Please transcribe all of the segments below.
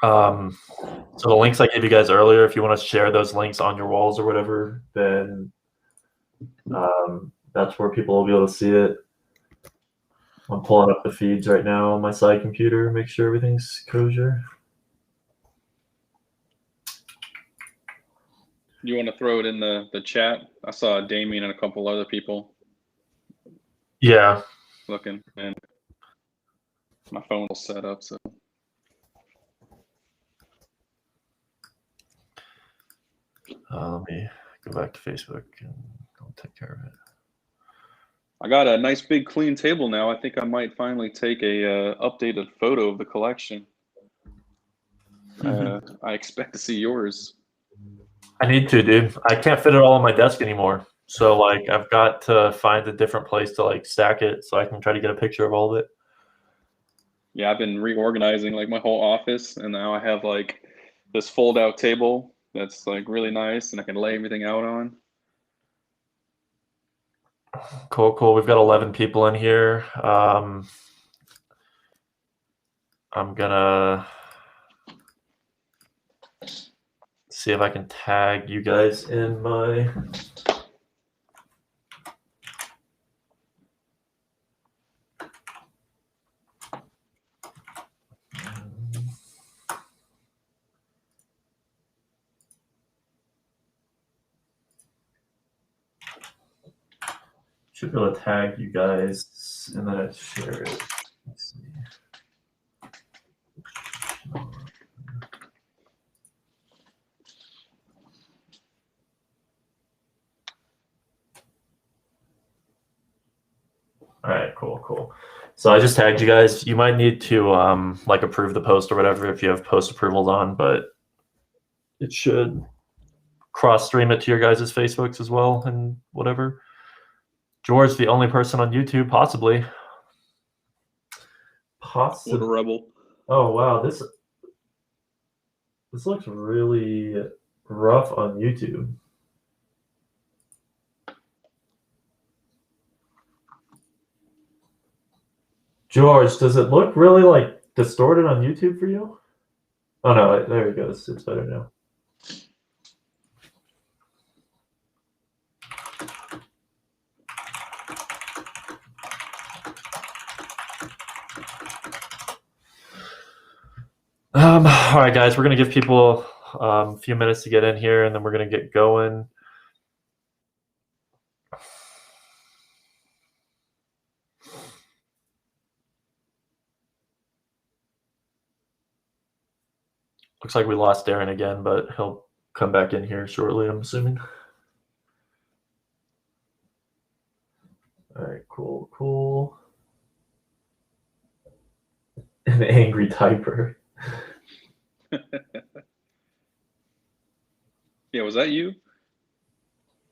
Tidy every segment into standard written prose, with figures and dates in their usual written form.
So the links I gave you guys earlier, if you want to share those links on your walls or whatever, then that's where people will be able to see it. I'm pulling up the feeds right now on my side computer, make sure everything's kosher. You want to throw it in the chat? I saw Damien and a couple other people. Yeah. Looking, and my phone was set up, so. Let me go back to Facebook and I'll take care of it. I got a nice big clean table now. I think I might finally take a updated photo of the collection. I expect to see yours. I need to, dude. I can't fit it all on my desk anymore. So like I've got to find a different place to like stack it so I can try to get a picture of all of it. Yeah, I've been reorganizing like my whole office, and now I have like this fold out table that's like really nice and I can lay everything out on. Cool. We've got 11 people in here. I'm gonna see if I can tag you guys in my should be able to tag you guys and then I share it. Let's see. All right, cool. So I just tagged you guys. You might need to like approve the post or whatever if you have post approvals on, but it should cross stream it to your guys' Facebooks as well and whatever. George, the only person on YouTube, possibly. What a rebel. Oh wow, this looks really rough on YouTube. George, does it look really like distorted on YouTube for you? Oh no, there it goes. It's better now. All right, guys, we're gonna give people a few minutes to get in here, and then we're gonna get going. Looks like we lost Darren again, but he'll come back in here shortly, I'm assuming. All right, cool. An angry typer. Yeah, was that you?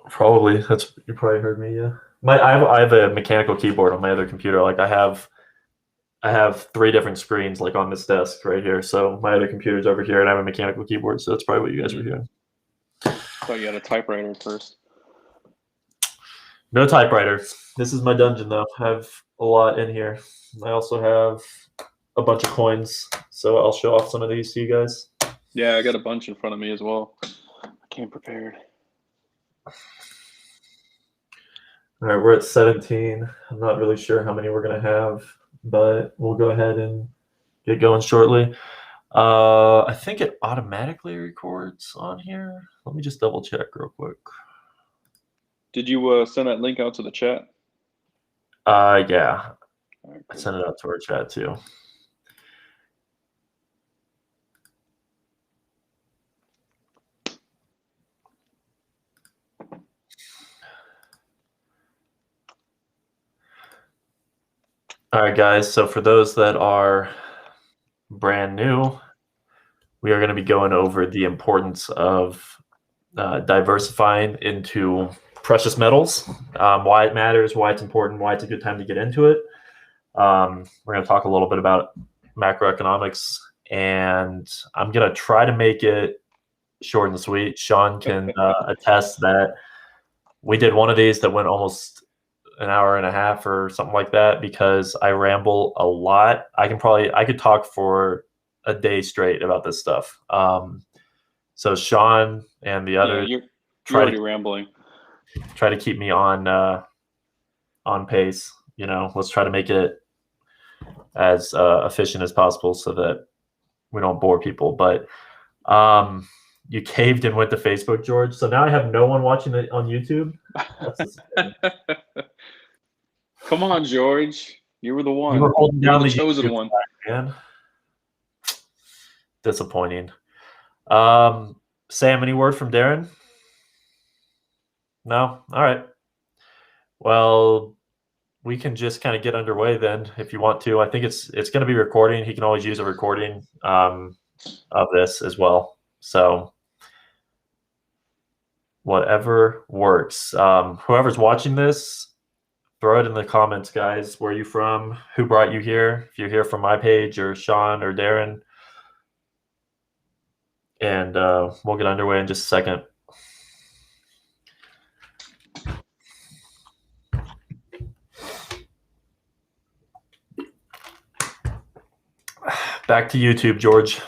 Probably. You probably heard me. Yeah. I have a mechanical keyboard on my other computer. Like I have 3 different screens like on this desk right here. So my other computer's over here, and I have a mechanical keyboard. So that's probably what you guys were hearing. I thought you had a typewriter first. No typewriter. This is my dungeon, though. I have a lot in here. I also have a bunch of coins, so I'll show off some of these to you guys. Yeah, I got a bunch in front of me as well. I came prepared. All right, we're at 17. I'm not really sure how many we're going to have, but we'll go ahead and get going shortly. I think it automatically records on here. Let me just double check real quick. Did you send that link out to the chat? Yeah. Right, cool. I sent it out to our chat too. All right, guys. So for those that are brand new, we are going to be going over the importance of diversifying into precious metals, why it matters, why it's important, why it's a good time to get into it. We're going to talk a little bit about macroeconomics, and I'm going to try to make it short and sweet. Sean can attest that we did one of these that went almost an hour and a half or something like that because I ramble a lot. I could talk for a day straight about this stuff. So Sean and the others you're try already to rambling. keep me on pace. Let's try to make it as efficient as possible so that we don't bore people. But you caved and went to Facebook, George. So now I have no one watching it on YouTube. That's disappointing. Come on, George. You were the one. You were holding down the the chosen YouTube one. track, man. Disappointing. Sam, any word from Darren? No? All right. Well, we can just kind of get underway then if you want to. I think it's going to be recording. He can always use a recording of this as well. So whatever works. Whoever's watching this, throw it in the comments, guys. Where are you from? Who brought you here? If you're here from my page or Sean or Darren. And we'll get underway in just a second. Back to YouTube, George.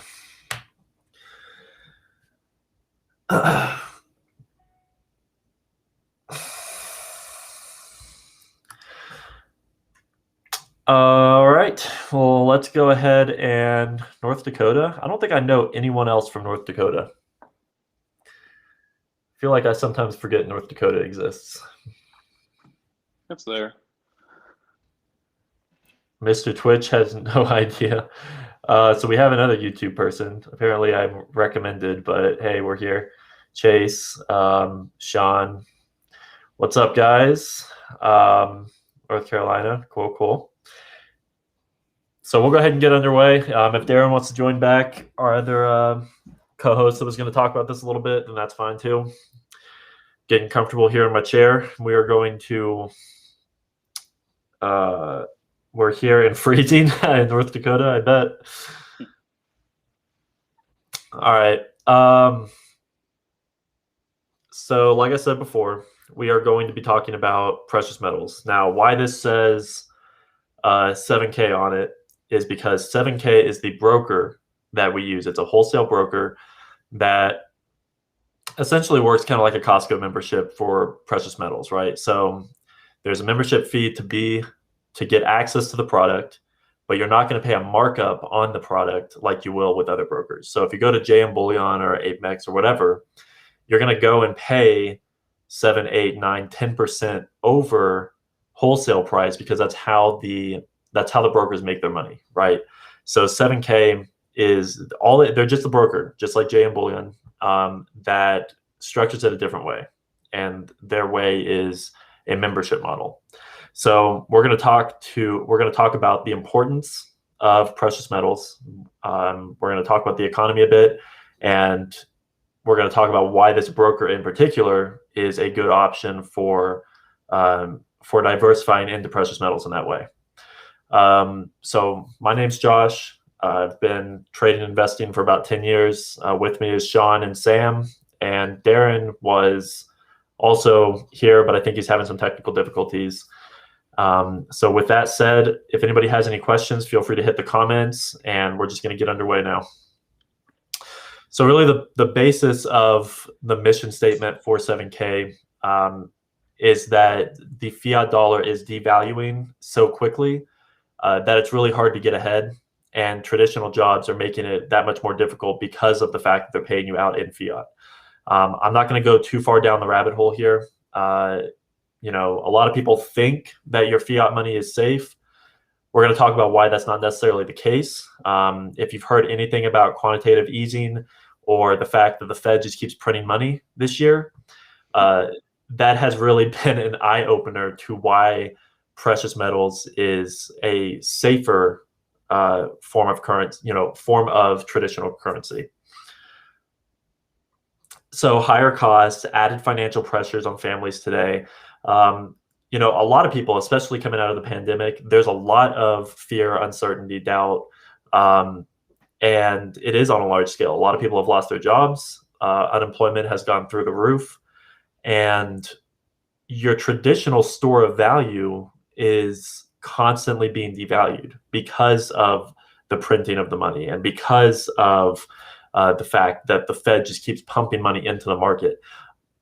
All right. Well, let's go ahead and North Dakota. I don't think I know anyone else from North Dakota. I feel like I sometimes forget North Dakota exists. It's there. Mr. Twitch has no idea. So we have another YouTube person. Apparently I'm recommended, but hey, we're here. Chase, Sean. What's up, guys? North Carolina. Cool. So we'll go ahead and get underway. If Darren wants to join back, our other co-host that was going to talk about this a little bit, then that's fine too. Getting comfortable here in my chair. We are going to we're here in freezing in North Dakota, I bet. All right. So like I said before, we are going to be talking about precious metals. Now, why this says 7K on it is because 7K is the broker that we use. It's a wholesale broker that essentially works kind of like a Costco membership for precious metals, right? So there's a membership fee to get access to the product, but you're not going to pay a markup on the product like you will with other brokers. So if you go to JM Bullion or Apex or whatever, you're going to go and pay 7, 8, 9, 10% over wholesale price because that's how the brokers make their money, right? So 7K is they're just a broker, just like JM Bullion, that structures it a different way, and their way is a membership model. So we're going to talk about the importance of precious metals. We're going to talk about the economy a bit, and we're going to talk about why this broker in particular is a good option for diversifying into precious metals in that way. So my name's Josh. I've been trading and investing for about 10 years. With me is Sean and Sam, and Darren was also here, but I think he's having some technical difficulties. So with that said, if anybody has any questions, feel free to hit the comments, and we're just going to get underway now. So really the basis of the mission statement for 7K is that the fiat dollar is devaluing so quickly that it's really hard to get ahead, and traditional jobs are making it that much more difficult because of the fact that they're paying you out in fiat. I'm not going to go too far down the rabbit hole here. A lot of people think that your fiat money is safe. We're going to talk about why that's not necessarily the case. If you've heard anything about quantitative easing or the fact that the Fed just keeps printing money this year, that has really been an eye-opener to why precious metals is a safer form of traditional currency. So higher costs, added financial pressures on families today. A lot of people, especially coming out of the pandemic, there's a lot of fear, uncertainty, doubt, and it is on a large scale. A lot of people have lost their jobs. Unemployment has gone through the roof, and your traditional store of value is constantly being devalued because of the printing of the money, and because of the fact that the Fed just keeps pumping money into the market,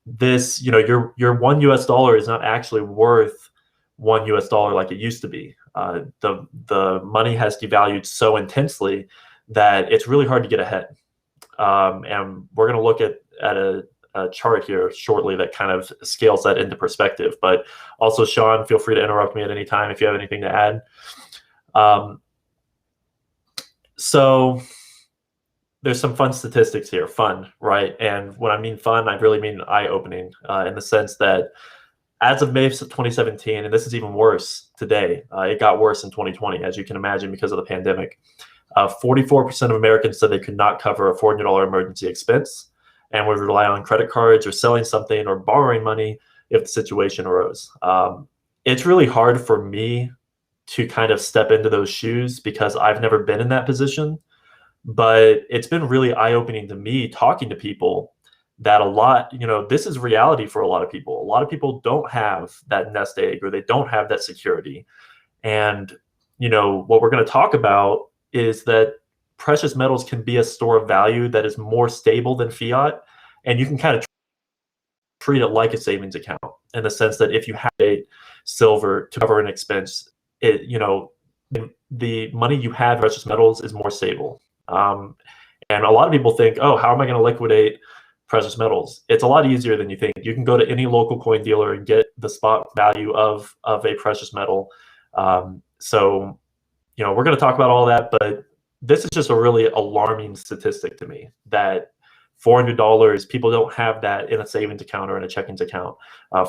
this, your $1 is not actually worth $1 like it used to be. The money has devalued so intensely that it's really hard to get ahead. And we're going to look at a chart here shortly that kind of scales that into perspective. But also, Sean, feel free to interrupt me at any time if you have anything to add. So there's some fun statistics here. Fun, right? And when I mean fun, I really mean eye-opening in the sense that as of May of 2017, and this is even worse today, it got worse in 2020, as you can imagine, because of the pandemic. 44% of Americans said they could not cover a $400 emergency expense and would rely on credit cards or selling something or borrowing money if the situation arose. It's really hard for me to kind of step into those shoes because I've never been in that position, but it's been really eye-opening to me talking to people that this is reality for a lot of people. A lot of people don't have that nest egg, or they don't have that security. And, what we're going to talk about is that precious metals can be a store of value that is more stable than fiat. And you can kind of treat it like a savings account in the sense that if you have a silver to cover an expense, the money you have in precious metals is more stable. And a lot of people think, oh, how am I going to liquidate precious metals? It's a lot easier than you think. You can go to any local coin dealer and get the spot value of a precious metal. We're going to talk about all that, but this is just a really alarming statistic to me that $400, people don't have that in a savings account or in a checkings account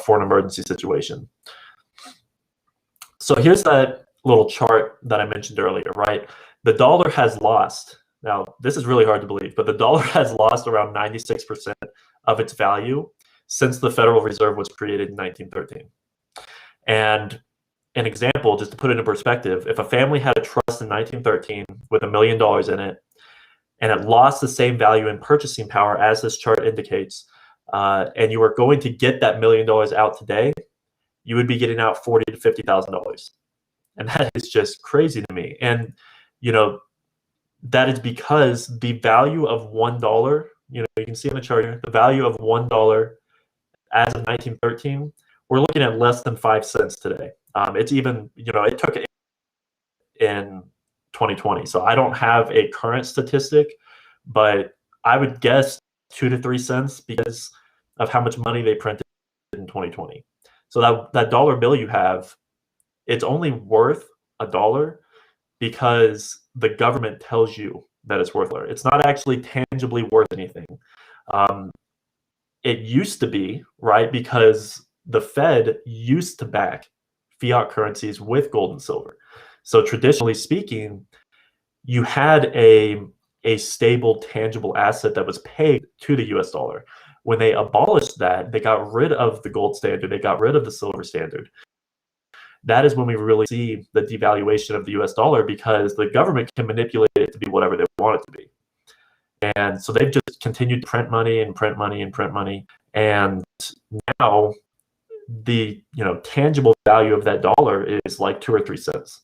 for an emergency situation. So here's that little chart that I mentioned earlier, right? The dollar has lost. Now, this is really hard to believe, but the dollar has lost around 96% of its value since the Federal Reserve was created in 1913. And an example, just to put it in perspective, if a family had a trust in 1913 with $1 million in it, and it lost the same value in purchasing power as this chart indicates, and you were going to get that $1 million out today, you would be getting out $40,000 to $50,000. And that is just crazy to me. And, that is because the value of $1, you can see on the chart here, the value of $1 as of 1913, we're looking at less than 5 cents today. It's even, it took it in 2020. So I don't have a current statistic, but I would guess 2 to 3 cents because of how much money they printed in 2020. So that dollar bill you have, it's only worth $1 because the government tells you that it's worth it. It's not actually tangibly worth anything. It used to be, right, because the Fed used to back fiat currencies with gold and silver. So traditionally speaking, you had a stable, tangible asset that was pegged to the US dollar. When they abolished that, they got rid of the gold standard, they got rid of the silver standard. That is when we really see the devaluation of the US dollar because the government can manipulate it to be whatever they want it to be. And so they've just continued to print money and print money and print money. And now the tangible value of that dollar is like 2 or 3 cents.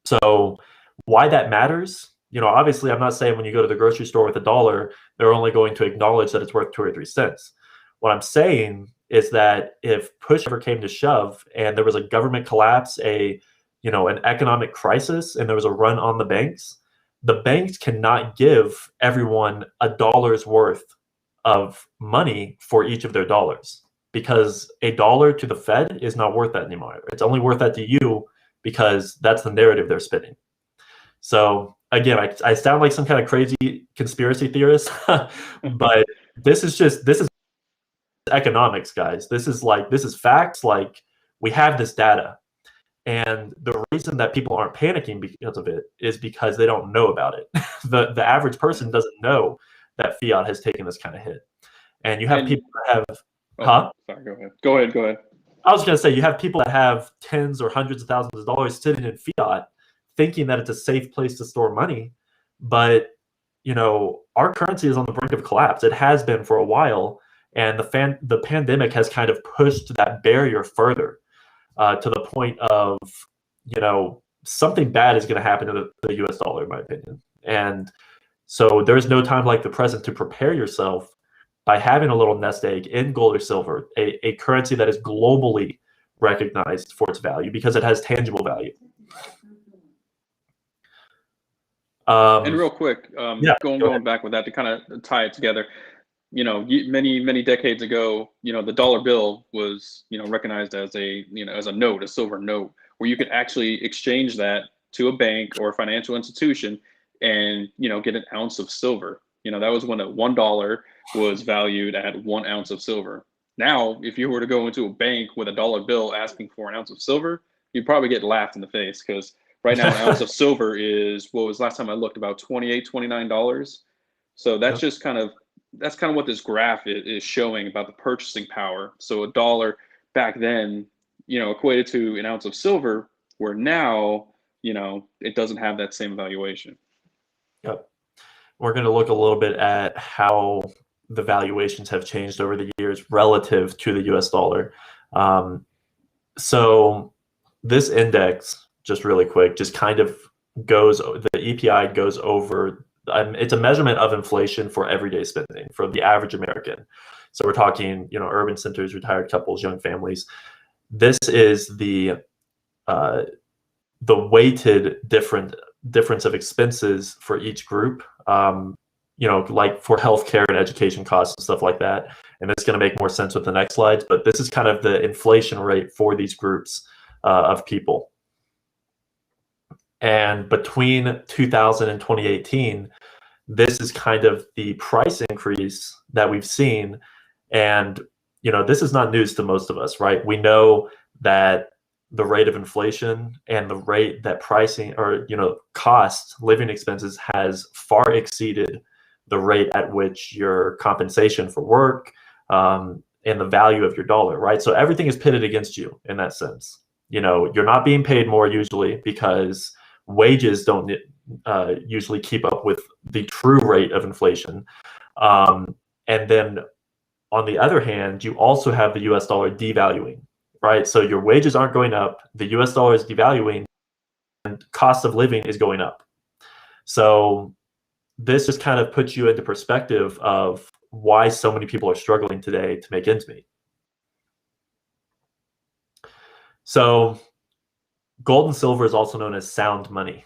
So why that matters, obviously I'm not saying when you go to the grocery store with $1, they're only going to acknowledge that it's worth 2 or 3 cents. What I'm saying is that if push ever came to shove and there was a government collapse, an economic crisis, and there was a run on the banks cannot give everyone $1's worth of money for each of their dollars because $1 to the Fed is not worth that anymore. It's only worth that to you because that's the narrative they're spinning. So again, I sound like some kind of crazy conspiracy theorist, but this is economics, guys. This is facts. Like, we have this data. And the reason that people aren't panicking because of it is because they don't know about it. The average person doesn't know that fiat has taken this kind of hit. And you have people that have Sorry, go ahead. I was going to say, you have people that have tens or hundreds of thousands of dollars sitting in fiat thinking that it's a safe place to store money. But, our currency is on the brink of collapse. It has been for a while. And the pandemic has kind of pushed that barrier further to the point of, something bad is going to happen to the US dollar, in my opinion. And so there's no time like the present to prepare yourself by having a little nest egg in gold or silver, a currency that is globally recognized for its value because it has tangible value. And real quick, yeah, going back with that to kind of tie it together, many decades ago, the dollar bill was, recognized as as a note, a silver note, where you could actually exchange that to a bank or a financial institution and, get an ounce of silver. That was when $1 was valued at 1 ounce of silver. Now, if you were to go into a bank with a dollar bill asking for an ounce of silver, you'd probably get laughed in the face because right now, an ounce of silver is, what was last time I looked, about $28, $29. So that's just kind of what this graph is showing about the purchasing power. So a dollar back then, equated to an ounce of silver, where now, it doesn't have that same valuation. Yep. We're going to look a little bit at how the valuations have changed over the years relative to the US dollar. So this index, just really quick, just kind of the EPI goes over, it's a measurement of inflation for everyday spending for the average American. So we're talking, urban centers, retired couples, young families. This is the weighted difference of expenses for each group, like for healthcare and education costs and stuff like that. And it's going to make more sense with the next slides, but this is kind of the inflation rate for these groups of people. And between 2000 and 2018, this is kind of the price increase that we've seen. And, this is not news to most of us, right? We know that the rate of inflation and the rate that pricing or, living expenses has far exceeded the rate at which your compensation for work and the value of your dollar, right? So everything is pitted against you in that sense. You're not being paid more usually because wages don't usually keep up with the true rate of inflation. And then on the other hand, you also have the US dollar devaluing, right? So your wages aren't going up, the US dollar is devaluing, and cost of living is going up. So this just kind of puts you into perspective of why so many people are struggling today to make ends meet. So gold and silver is also known as sound money.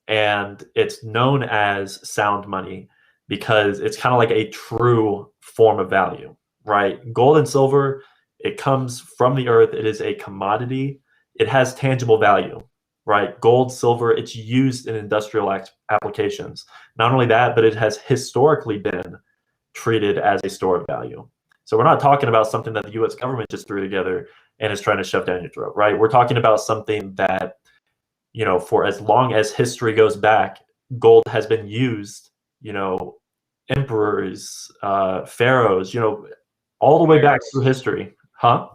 And it's known as sound money because it's kind of like a true form of value, right? Gold and silver, it comes from the earth. It is a commodity. It has tangible value, right? Gold, silver, it's used in industrial applications. Not only that, but it has historically been treated as a store of value. So we're not talking about something that the US government just threw together and is trying to shove down your throat, right? We're talking about something that, for as long as history goes back, gold has been used, emperors, pharaohs, all the way back through history. Huh?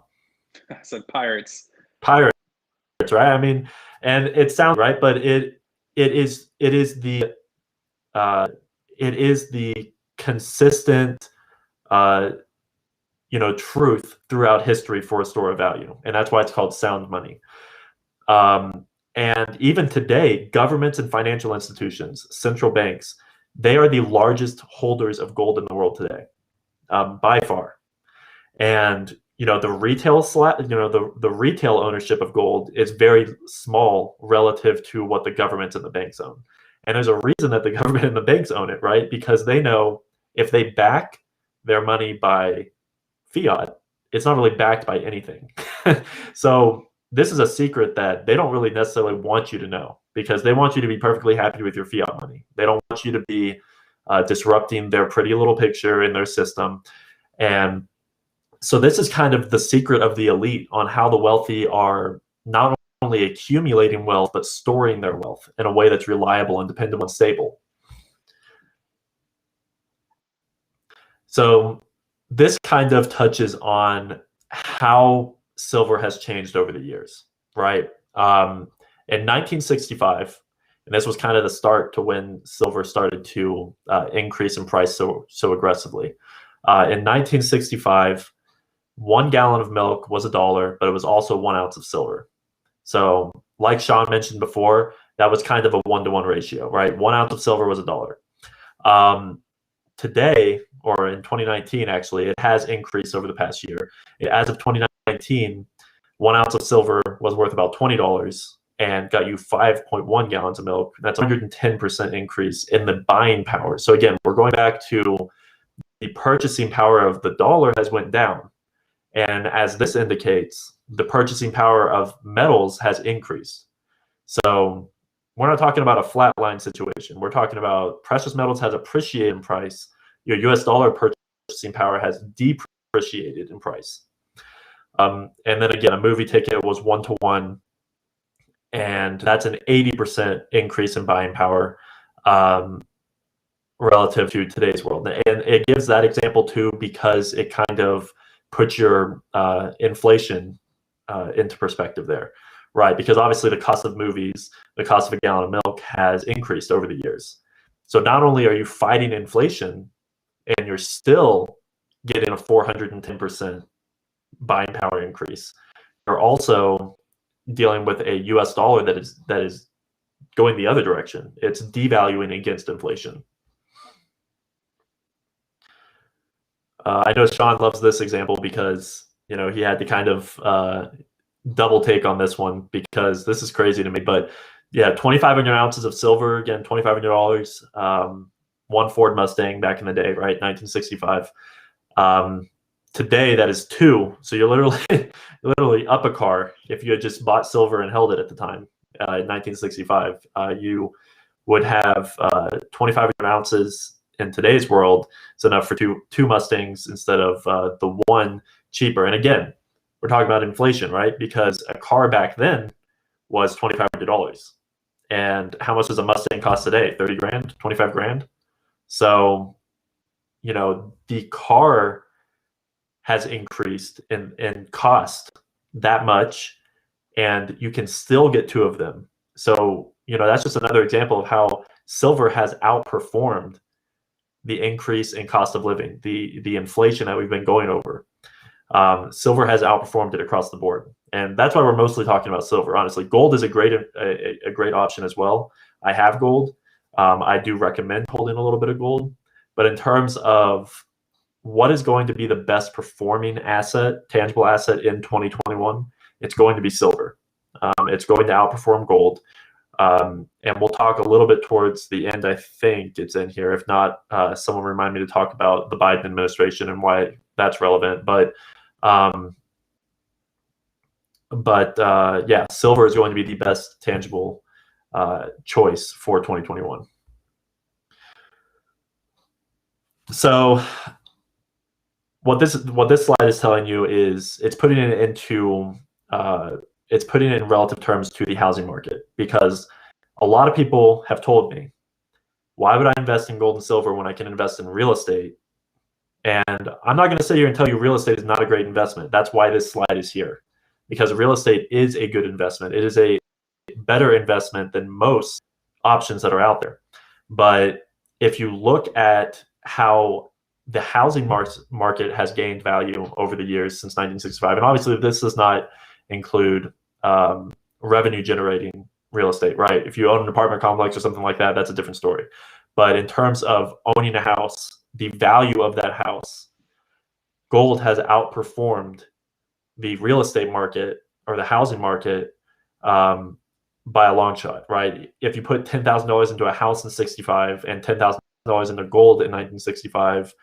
I said pirates. Pirates, right? I mean, and it sounds right, but it is the consistent truth throughout history for a store of value, and that's why it's called sound money. And even today, governments and financial institutions, central banks, they are the largest holders of gold in the world today, by far. And the retail ownership of gold is very small relative to what the governments and the banks own. And there's a reason that the government and the banks own it, right? Because they know if they back their money by fiat, it's not really backed by anything. So this is a secret that they don't really necessarily want you to know because they want you to be perfectly happy with your fiat money. They don't want you to be disrupting their pretty little picture in their system. And so this is kind of the secret of the elite on how the wealthy are not only accumulating wealth, but storing their wealth in a way that's reliable and dependable and stable. So this kind of touches on how silver has changed over the years, right? In 1965, and this was kind of the start to when silver started to increase in price so aggressively. In 1965, 1 gallon of milk was $1, but it was also 1 ounce of silver. So like Sean mentioned before, that was kind of a 1-to-1 ratio, right? 1 ounce of silver was $1. Today, or in 2019, actually, it has increased over the past year. As of 2019, 1 ounce of silver was worth about $20 and got you 5.1 gallons of milk. That's 110% increase in the buying power. So again, we're going back to the purchasing power of the dollar has went down. And as this indicates, the purchasing power of metals has increased. So we're not talking about a flat line situation. We're talking about precious metals has appreciated in price. Your US dollar purchasing power has depreciated in price. And then again, a movie ticket was 1-to-1, and that's an 80% increase in buying power relative to today's world. And it gives that example too because it kind of puts your inflation into perspective there, right? Because obviously the cost of movies, the cost of a gallon of milk has increased over the years. So not only are you fighting inflation, and you're still getting a 410% buying power increase, you're also dealing with a US dollar that is going the other direction. It's devaluing against inflation. I know Sean loves this example because he had to kind of double take on this one because this is crazy to me. But yeah, 2,500 ounces of silver, again, $2,500. One Ford Mustang back in the day, right? 1965. Today that is 2. So you're literally up a car. If you had just bought silver and held it at the time in 1965, you would have 2,500 ounces in today's world. So enough for two Mustangs instead of the one cheaper. And again, we're talking about inflation, right? Because a car back then was $2,500. And how much does a Mustang cost today? 30 grand, 25 grand. So, the car has increased in cost that much, and you can still get 2 of them. So, that's just another example of how silver has outperformed the increase in cost of living, the inflation that we've been going over. Silver has outperformed it across the board. And that's why we're mostly talking about silver, honestly. Gold is a great option as well. I have gold. I do recommend holding a little bit of gold. But in terms of what is going to be the best performing asset, tangible asset in 2021, it's going to be silver. It's going to outperform gold. And we'll talk a little bit towards the end. I think it's in here. If not, someone remind me to talk about the Biden administration and why that's relevant. But yeah, silver is going to be the best tangible choice for 2021. So what this slide is telling you is it's putting it in relative terms to the housing market, because a lot of people have told me, why would I invest in gold and silver when I can invest in real estate? And I'm not going to sit here and tell you real estate is not a great investment. That's why this slide is here, because real estate is a good investment. It is a better investment than most options that are out there. But if you look at how the housing market has gained value over the years since 1965, and obviously this does not include revenue generating real estate, right? If you own an apartment complex or something like that, that's a different story. But in terms of owning a house, the value of that house, gold has outperformed the real estate market or the housing market by a long shot, right? If you put $10,000 into a house in 65 and $10,000 into gold in 1965,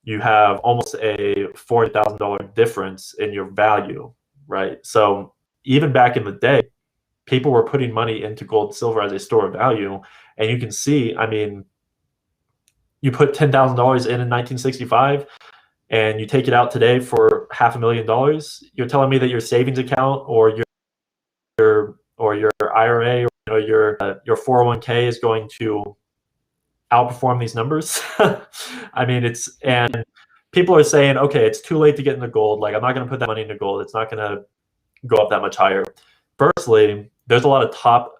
you have almost a $40,000 difference in your value, right? So even back in the day, people were putting money into gold and silver as a store of value. And you can see, I mean, you put $10,000 in 1965 and you take it out today for $500,000, you're telling me that your savings account or your IRA or your 401k is going to outperform these numbers? I mean, and people are saying, okay, it's too late to get into gold. Like, I'm not going to put that money into gold. It's not going to go up that much higher. Firstly, there's a lot of top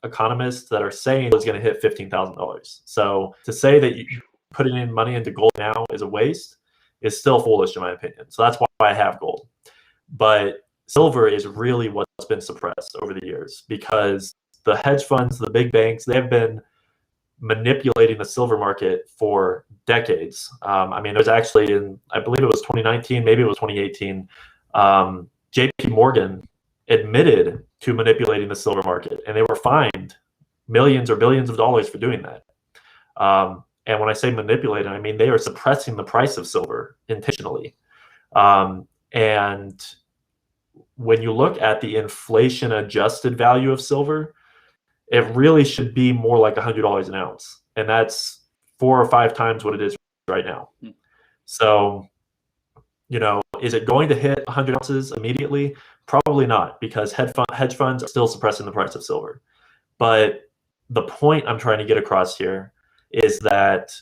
economists that are saying it's going to hit $15,000. So to say that you putting in money into gold now is a waste is still foolish in my opinion. So that's why I have gold. But silver is really what's it's been suppressed over the years because the hedge funds, the big banks, they have been manipulating the silver market for decades. I mean, there's actually I believe it was 2019, maybe it was 2018, JP Morgan admitted to manipulating the silver market, and they were fined millions or billions of dollars for doing that. And when I say manipulating, I mean they are suppressing the price of silver intentionally. And when you look at the inflation adjusted value of silver, it really should be more like $100 an ounce. And that's 4 or 5 times what it is right now. So, is it going to hit 100 ounces immediately? Probably not, because hedge funds are still suppressing the price of silver. But the point I'm trying to get across here is that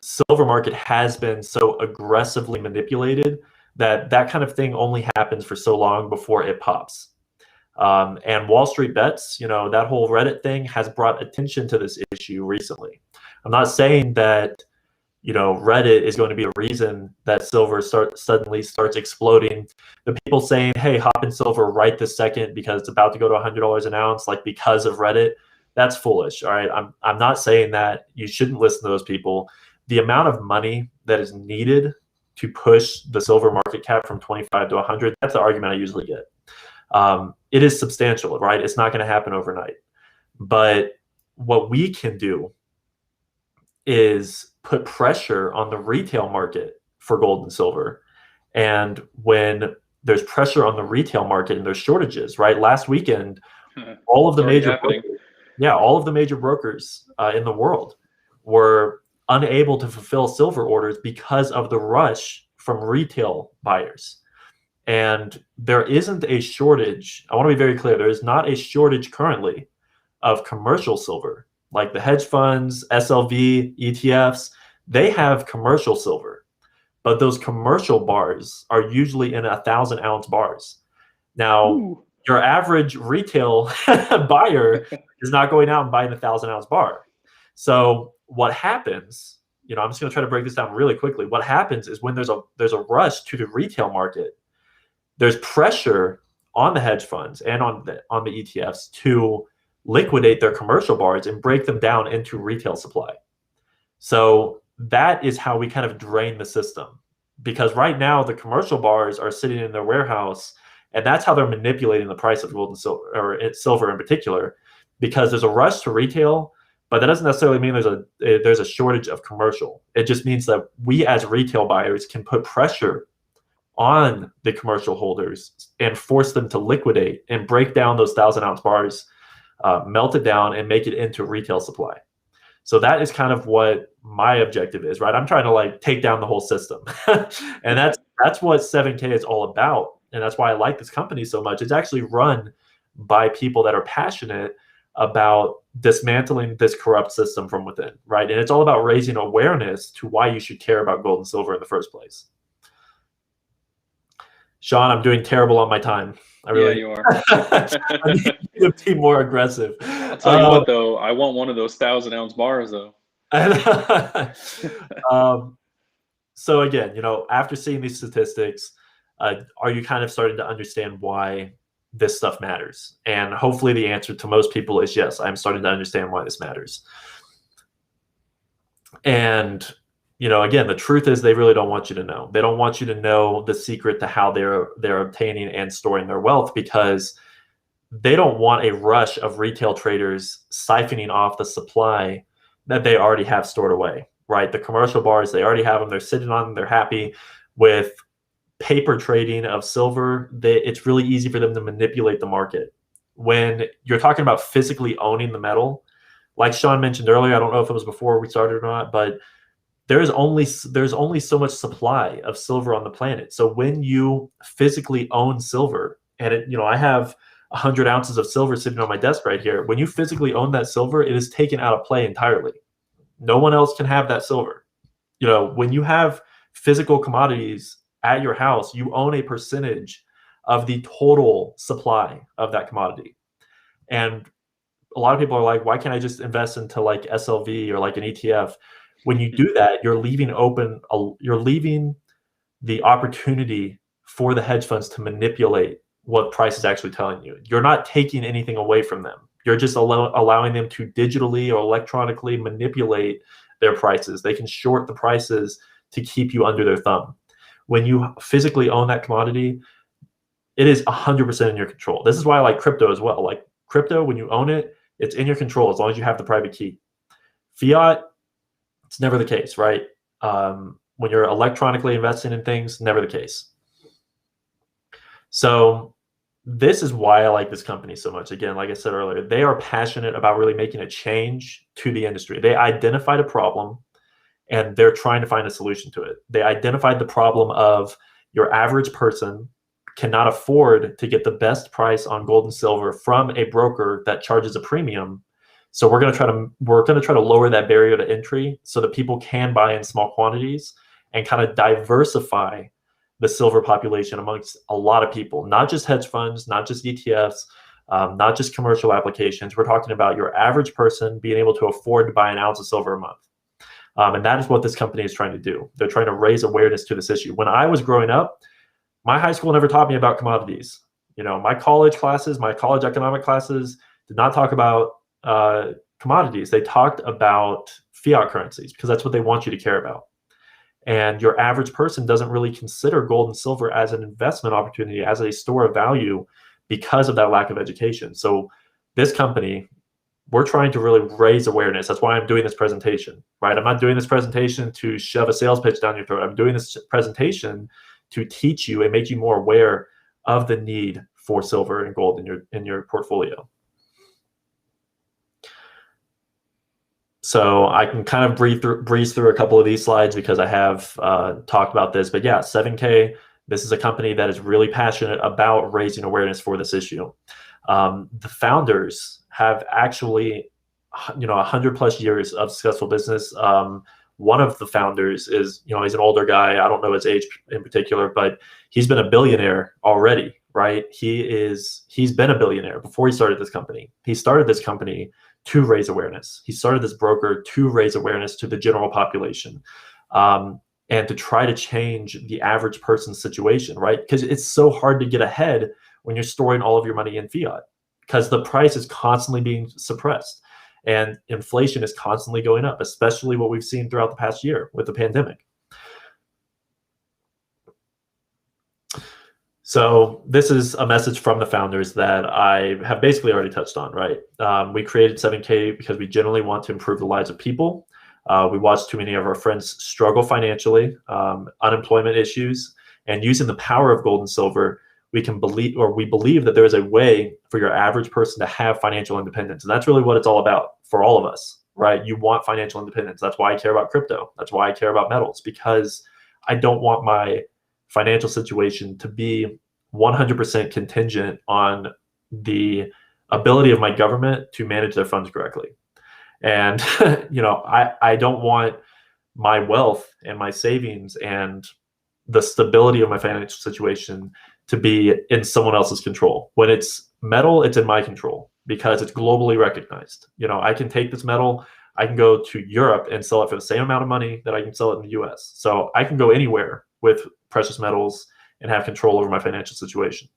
silver market has been so aggressively manipulated that kind of thing only happens for so long before it pops. And Wall Street Bets, that whole Reddit thing has brought attention to this issue recently. I'm not saying that, Reddit is going to be the reason that silver suddenly starts exploding. The people saying, hey, hop in silver right this second because it's about to go to $100 an ounce, like because of Reddit, that's foolish. All right. I'm not saying that. You shouldn't listen to those people. The amount of money that is needed to push the silver market cap from 25 to 100, that's the argument I usually get. It is substantial, right? It's not going to happen overnight. But what we can do is put pressure on the retail market for gold and silver. And when there's pressure on the retail market and there's shortages, right? Last weekend, all of the major brokers in the world were unable to fulfill silver orders because of the rush from retail buyers. And there isn't a shortage. I want to be very clear. There is not a shortage currently of commercial silver, like the hedge funds, SLV, ETFs. They have commercial silver, but those commercial bars are usually in 1,000-ounce bars. Now, your average retail buyer is not going out and buying a 1,000-ounce bar. So what happens, I'm just going to try to break this down really quickly. What happens is when there's a rush to the retail market, there's pressure on the hedge funds and on the ETFs to liquidate their commercial bars and break them down into retail supply. So that is how we kind of drain the system, because right now the commercial bars are sitting in their warehouse, and that's how they're manipulating the price of gold and silver, or silver in particular, because there's a rush to retail, but that doesn't necessarily mean there's a shortage of commercial. It just means that we as retail buyers can put pressure on the commercial holders and force them to liquidate and break down those 1,000-ounce bars, melt it down and make it into retail supply. So that is kind of what my objective is, right? I'm trying to take down the whole system. And that's what 7K is all about. And that's why I like this company so much. It's actually run by people that are passionate about dismantling this corrupt system from within, right? And it's all about raising awareness to why you should care about gold and silver in the first place. Sean, I'm doing terrible on my time. Yeah, you are. I need you to be more aggressive. I'll tell you what, though, I want one of those 1,000-ounce bars, though. So again, after seeing these statistics, are you kind of starting to understand why this stuff matters? And hopefully the answer to most people is yes, I'm starting to understand why this matters. And again, the truth is they really don't want you to know. They don't want you to know the secret to how they're obtaining and storing their wealth, because they don't want a rush of retail traders siphoning off the supply that they already have stored away, right? The commercial bars, they already have them. They're sitting on them. They're happy. With paper trading of silver, it's really easy for them to manipulate the market. When you're talking about physically owning the metal, like Sean mentioned earlier, I don't know if it was before we started or not, but there's only so much supply of silver on the planet. So when you physically own silver, and I have 100 ounces of silver sitting on my desk right here. When you physically own that silver, it is taken out of play entirely. No one else can have that silver. When you have physical commodities at your house, you own a percentage of the total supply of that commodity. And a lot of people are like, why can't I just invest into like SLV or like an ETF? When you do that, you're leaving the opportunity for the hedge funds to manipulate what price is actually telling you. You're not taking anything away from them. You're just allowing them to digitally or electronically manipulate their prices. They can short the prices to keep you under their thumb. When you physically own that commodity, it is 100% in your control. This is why I like crypto as well. Like crypto, when you own it, it's in your control as long as you have the private key. Fiat, it's never the case, right? When you're electronically investing in things, never the case. So this is why I like this company so much. Again, like I said earlier, they are passionate about really making a change to the industry. They identified a problem and they're trying to find a solution to it. They identified the problem of your average person cannot afford to get the best price on gold and silver from a broker that charges a premium. So we're going to try to lower that barrier to entry so that people can buy in small quantities and kind of diversify the silver population amongst a lot of people, not just hedge funds, not just ETFs, not just commercial applications. We're talking about your average person being able to afford to buy an ounce of silver a month. And that is what this company is trying to do. They're trying to raise awareness to this issue. When I was growing up, my high school never taught me about commodities. My college classes, my college economic classes did not talk about commodities. They talked about fiat currencies because that's what they want you to care about. And your average person doesn't really consider gold and silver as an investment opportunity, as a store of value, because of that lack of education. So this company, we're trying to really raise awareness. That's why I'm doing this presentation, right? I'm not doing this presentation to shove a sales pitch down your throat. I'm doing this presentation to teach you and make you more aware of the need for silver and gold in your portfolio. So I can kind of breeze through a couple of these slides because I have talked about this. But yeah, 7K, this is a company that is really passionate about raising awareness for this issue. The founders have actually, 100 plus years of successful business. One of the founders is, he's an older guy. I don't know his age in particular, but he's been a billionaire already, right? He's been a billionaire before he started this company. He started this company to raise awareness. He started this broker to raise awareness to the general population, and to try to change the average person's situation, right? Because it's so hard to get ahead when you're storing all of your money in fiat, because the price is constantly being suppressed and inflation is constantly going up, especially what we've seen throughout the past year with the pandemic. So this is a message from the founders that I have basically already touched on, right? We created 7K because we generally want to improve the lives of people. We watch too many of our friends struggle financially, unemployment issues, and using the power of gold and silver, we believe that there is a way for your average person to have financial independence. And that's really what it's all about for all of us, right? You want financial independence. That's why I care about crypto. That's why I care about metals, because I don't want my financial situation to be 100% contingent on the ability of my government to manage their funds correctly. And, I don't want my wealth and my savings and the stability of my financial situation to be in someone else's control. When it's metal, it's in my control because it's globally recognized. I can take this metal, I can go to Europe and sell it for the same amount of money that I can sell it in the US. So I can go anywhere with precious metals and have control over my financial situation.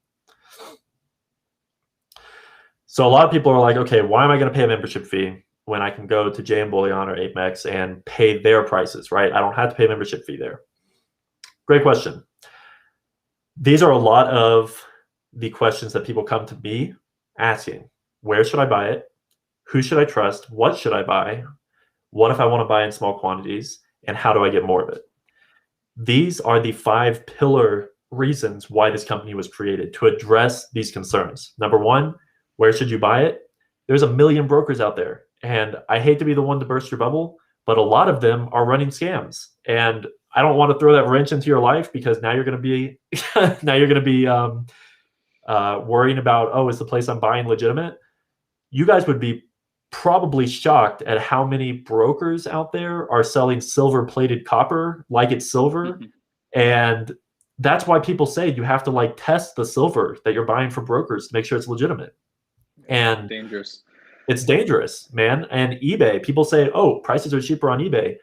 So a lot of people are like, okay, why am I going to pay a membership fee when I can go to JM Bullion or Apex and pay their prices, right? I don't have to pay a membership fee there. Great question. These are a lot of the questions that people come to me asking. Where should I buy it? Who should I trust? What should I buy? What if I want to buy in small quantities? And how do I get more of it? These are the 5 pillar reasons why this company was created, to address these concerns. Number one, where should you buy it? There's a million brokers out there. And I hate to be the one to burst your bubble, but a lot of them are running scams. And I don't want to throw that wrench into your life, because now you're going to be worrying about, oh, is the place I'm buying legitimate? You guys would be probably shocked at how many brokers out there are selling silver plated copper like it's silver. And that's why people say you have to test the silver that you're buying from brokers to make sure it's legitimate. And dangerous. It's dangerous, man. And eBay, people say, oh, prices are cheaper on eBay.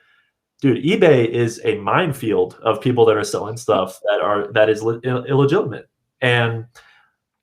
Dude, eBay is a minefield of people that are selling stuff that is illegitimate. And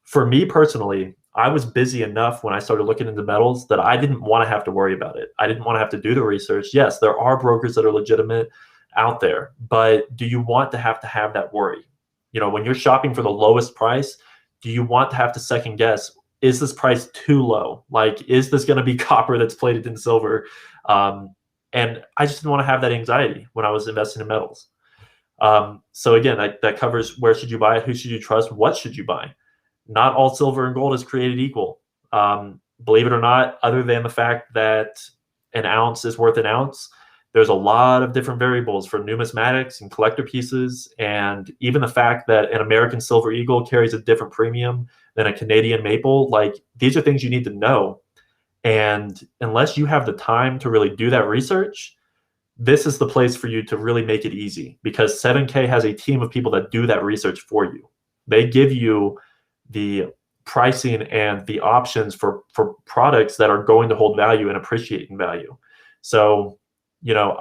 For me personally, I was busy enough when I started looking into metals that I didn't want to have to worry about it. I didn't want to have to do the research. Yes, there are brokers that are legitimate out there, but do you want to have that worry? You know, when you're shopping for the lowest price, do you want to have to second guess, is this price too low? Like, is this going to be copper that's plated in silver? And I just didn't want to have that anxiety when I was investing in metals. So again, that covers where should you buy, who should you trust, what should you buy. Not all silver and gold is created equal. Believe it or not, other than the fact that an ounce is worth an ounce, there's a lot of different variables for numismatics and collector pieces, and even the fact that an American silver eagle carries a different premium than a Canadian maple. Like, these are things you need to know. And unless you have the time to really do that research, this is the place for you to really make it easy, because 7K has a team of people that do that research for you. They give you the pricing and the options for products that are going to hold value and appreciate in value. So, you know,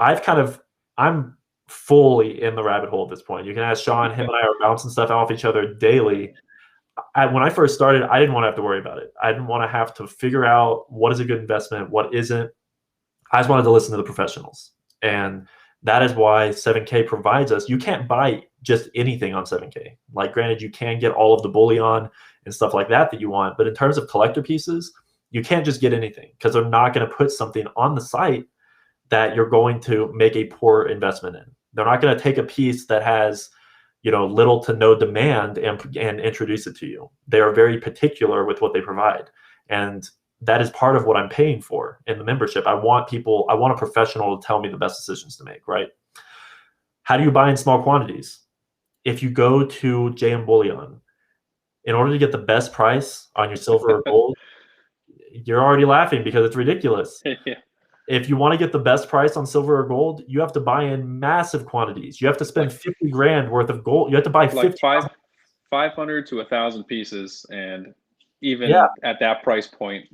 I'm fully in the rabbit hole at this point. You can ask Sean, him and I are bouncing stuff off each other daily. When I first started, I didn't want to have to worry about it. I didn't want to have to figure out what is a good investment, what isn't. I just wanted to listen to the professionals. And that is why 7K provides us. You can't buy just anything on 7K. Like, granted, you can get all of the bullion and stuff like that you want, but in terms of collector pieces, you can't just get anything, because they're not going to put something on the site that you're going to make a poor investment in. They're not going to take a piece that has, you know, little to no demand and introduce it to you. They are very particular with what they provide. And that is part of what I'm paying for in the membership. I want a professional to tell me the best decisions to make, right? How do you buy in small quantities? If you go to JM Bullion, in order to get the best price on your silver or gold, you're already laughing because it's ridiculous. Yeah. If you want to get the best price on silver or gold, you have to buy in massive quantities. You have to spend 50 grand worth of gold. You have to buy like 500 to 1,000 pieces, and even at that price point,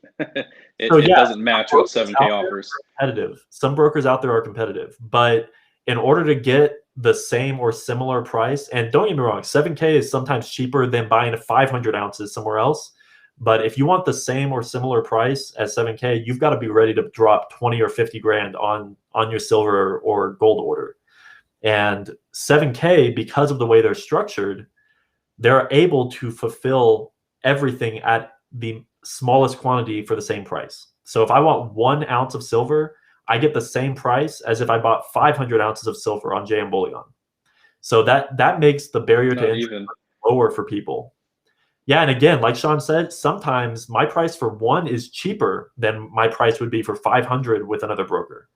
it doesn't match what 7K offers. Competitive. Some brokers out there are competitive, but in order to get the same or similar price, and don't get me wrong, 7K is sometimes cheaper than buying 500 ounces somewhere else. But if you want the same or similar price as 7K, you've got to be ready to drop 20 or 50 grand on your silver or gold order. And 7K, because of the way they're structured, they're able to fulfill everything at the smallest quantity for the same price. So if I want 1 ounce of silver, I get the same price as if I bought 500 ounces of silver on JM Bullion. So that makes the barrier to entry lower for people. Yeah, and again, like Sean said, sometimes my price for 1 is cheaper than my price would be for 500 with another broker.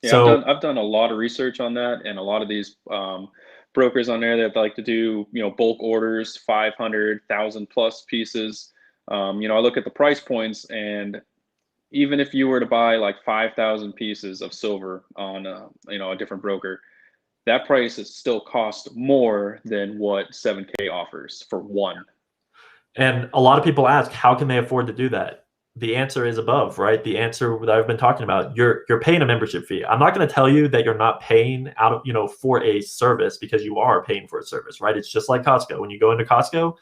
Yeah, so I've done a lot of research on that, and a lot of these brokers on there that like to do, you know, bulk orders, 500,000 plus pieces. You know, I look at the price points, and even if you were to buy like 5,000 pieces of silver on you know, a different broker, that price is still cost more than what 7K offers for 1. And a lot of people ask, how can they afford to do that? The answer is above, right? The answer that I've been talking about, you're paying a membership fee. I'm not going to tell you that you're not paying out of, you know, for a service, because you are paying for a service, right? It's just like Costco. When you go into Costco,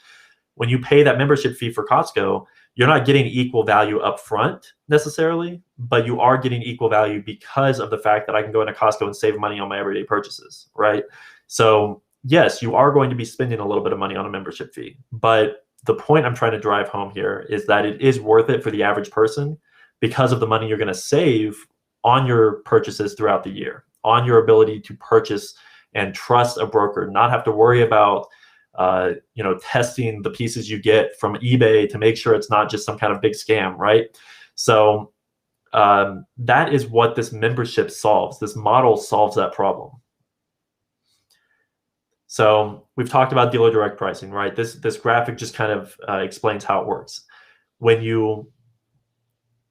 when you pay that membership fee for Costco, you're not getting equal value up front necessarily, but you are getting equal value because of the fact that I can go into Costco and save money on my everyday purchases, right? So yes, you are going to be spending a little bit of money on a membership fee, but the point I'm trying to drive home here is that it is worth it for the average person because of the money you're going to save on your purchases throughout the year, on your ability to purchase and trust a broker, not have to worry about you know, testing the pieces you get from eBay to make sure it's not just some kind of big scam, right? So that is what this membership solves. This model solves that problem. So we've talked about dealer direct pricing, right? This graphic just kind of explains how it works.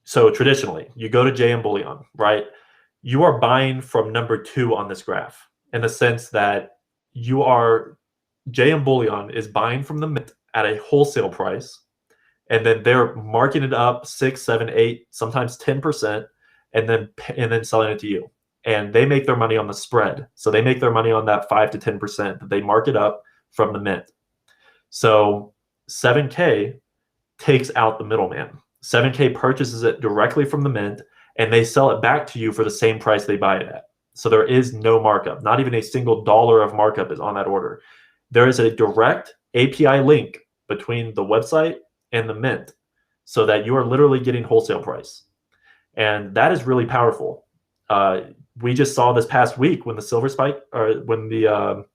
So traditionally, you go to JM Bullion, right? You are buying from number 2 on this graph, in the sense that JM Bullion is buying from the mint at a wholesale price, and then they're marking it up 6, 7, 8, sometimes 10%, and then selling it to you. And they make their money on the spread. So they make their money on that 5 to 10% that they mark it up from the mint. So 7K takes out the middleman. 7K purchases it directly from the mint, and they sell it back to you for the same price they buy it at. So there is no markup. Not even a single dollar of markup is on that order. There is a direct API link between the website and the mint so that you are literally getting wholesale price. And that is really powerful. We just saw this past week when the silver spike, or when the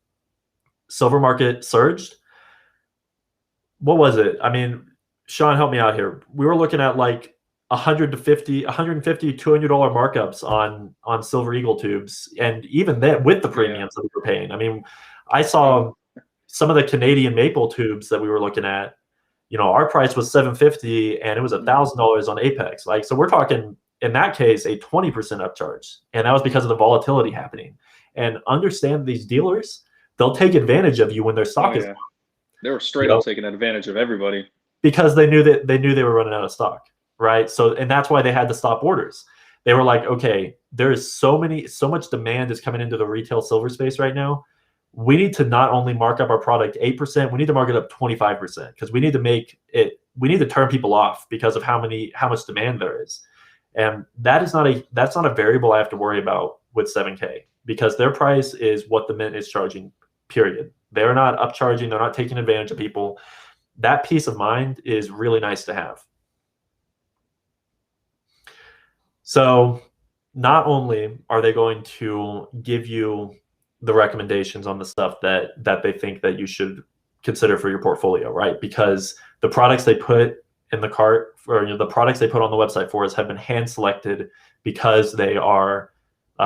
silver market surged. What was it? I mean, Sean, help me out here. We were looking at like $150, $200 markups on Silver Eagle tubes, and even then with the premiums that we were paying. I mean, I saw some of the Canadian maple tubes that we were looking at. You know, our price was $750, and it was $1,000 on Apex. Like, so we're talking in that case a 20% upcharge, and that was because of the volatility happening. And understand these dealers, they'll take advantage of you when their stock is. They were straight up taking advantage of everybody because they knew they were running out of stock, right? So, and that's why they had to stop orders. They were like, okay, there is so much demand is coming into the retail silver space right now. We need to not only mark up our product 8%, we need to mark it up 25% because we need to turn people off because of how much demand there is. And that's not a variable I have to worry about with 7K because their price is what the mint is charging, period. They're not upcharging, they're not taking advantage of people. That peace of mind is really nice to have. So not only are they going to give you the recommendations on the stuff that they think that you should consider for your portfolio, right? Because the products they put in the cart, or the products they put on the website for us, have been hand selected because they are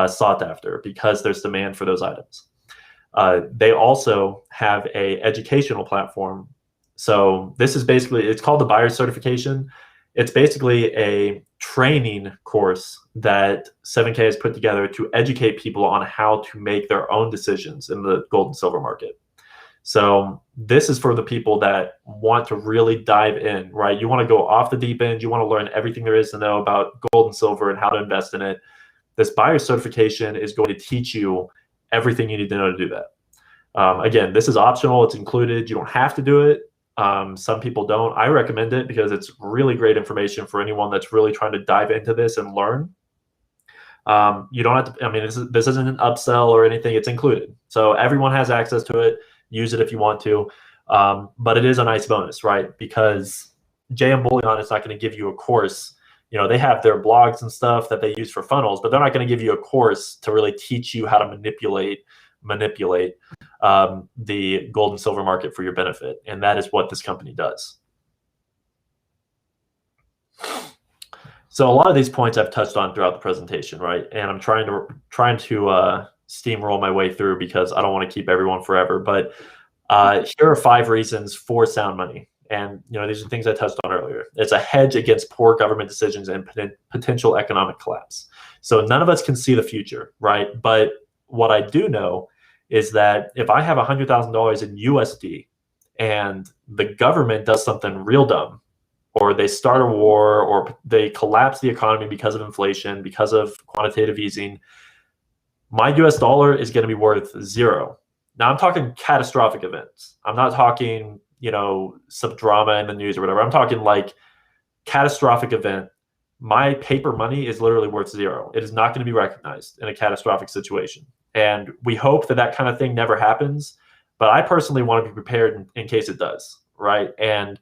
sought after, because there's demand for those items. They also have a educational platform. So this is basically, it's called the buyer certification. It's basically a training course that 7K has put together to educate people on how to make their own decisions in the gold and silver market. So this is for the people that want to really dive in, right? You want to go off the deep end. You want to learn everything there is to know about gold and silver and how to invest in it. This buyer certification is going to teach you everything you need to know to do that. Again, this is optional. It's included. You don't have to do it. Some people don't. I recommend it because it's really great information for anyone that's really trying to dive into this and learn. You don't have to, I mean, this isn't an upsell or anything. It's included. So everyone has access to it. Use it if you want to. But it is a nice bonus, right? Because JM Bullion is not going to give you a course. You know, they have their blogs and stuff that they use for funnels, but they're not going to give you a course to really teach you how to manipulate the gold and silver market for your benefit. And that is what this company does. So a lot of these points I've touched on throughout the presentation, right? And I'm trying to steamroll my way through because I don't want to keep everyone forever. But here are 5 reasons for sound money. And these are things I touched on earlier. It's a hedge against poor government decisions and potential economic collapse. So none of us can see the future, right? But what I do know is that if I have $100,000 in USD and the government does something real dumb, or they start a war, or they collapse the economy because of inflation, because of quantitative easing, my US dollar is going to be worth 0. Now I'm talking catastrophic events. I'm not talking, some drama in the news or whatever. I'm talking like catastrophic event. My paper money is literally worth 0. It is not going to be recognized in a catastrophic situation. And we hope that kind of thing never happens. But I personally want to be prepared in case it does, right? And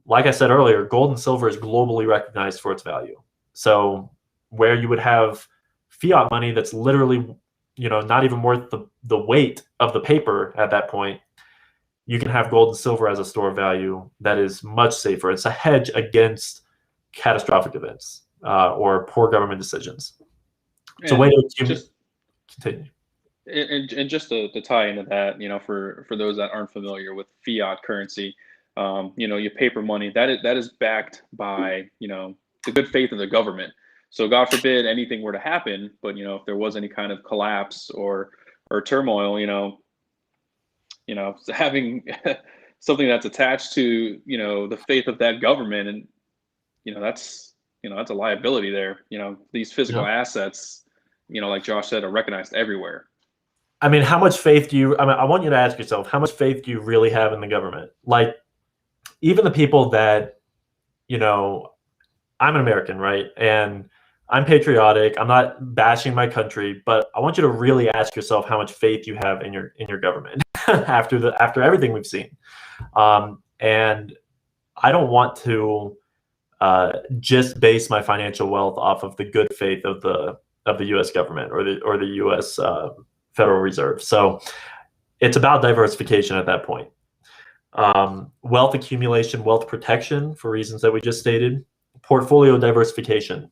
like I said earlier, gold and silver is globally recognized for its value. So where you would have fiat money that's literally, not even worth the weight of the paper at that point, you can have gold and silver as a store of value that is much safer. It's a hedge against catastrophic events or poor government decisions. It's a way to continue. And just to tie into that, for those that aren't familiar with fiat currency, your paper money, that is backed by, the good faith of the government. So God forbid anything were to happen, but, if there was any kind of collapse or turmoil, having something that's attached to, the faith of that government, and, that's a liability there. These physical assets, like Josh said, are recognized everywhere. I mean, how much faith I want you to ask yourself, how much faith do you really have in the government? Like, even the people that you know, I'm an American, right? And I'm patriotic. I'm not bashing my country, but I want you to really ask yourself how much faith you have in your government after everything we've seen. And I don't want to just base my financial wealth off of the good faith of the U.S. government or the U.S. Federal Reserve. So it's about diversification at that point. Wealth accumulation, wealth protection for reasons that we just stated, portfolio diversification.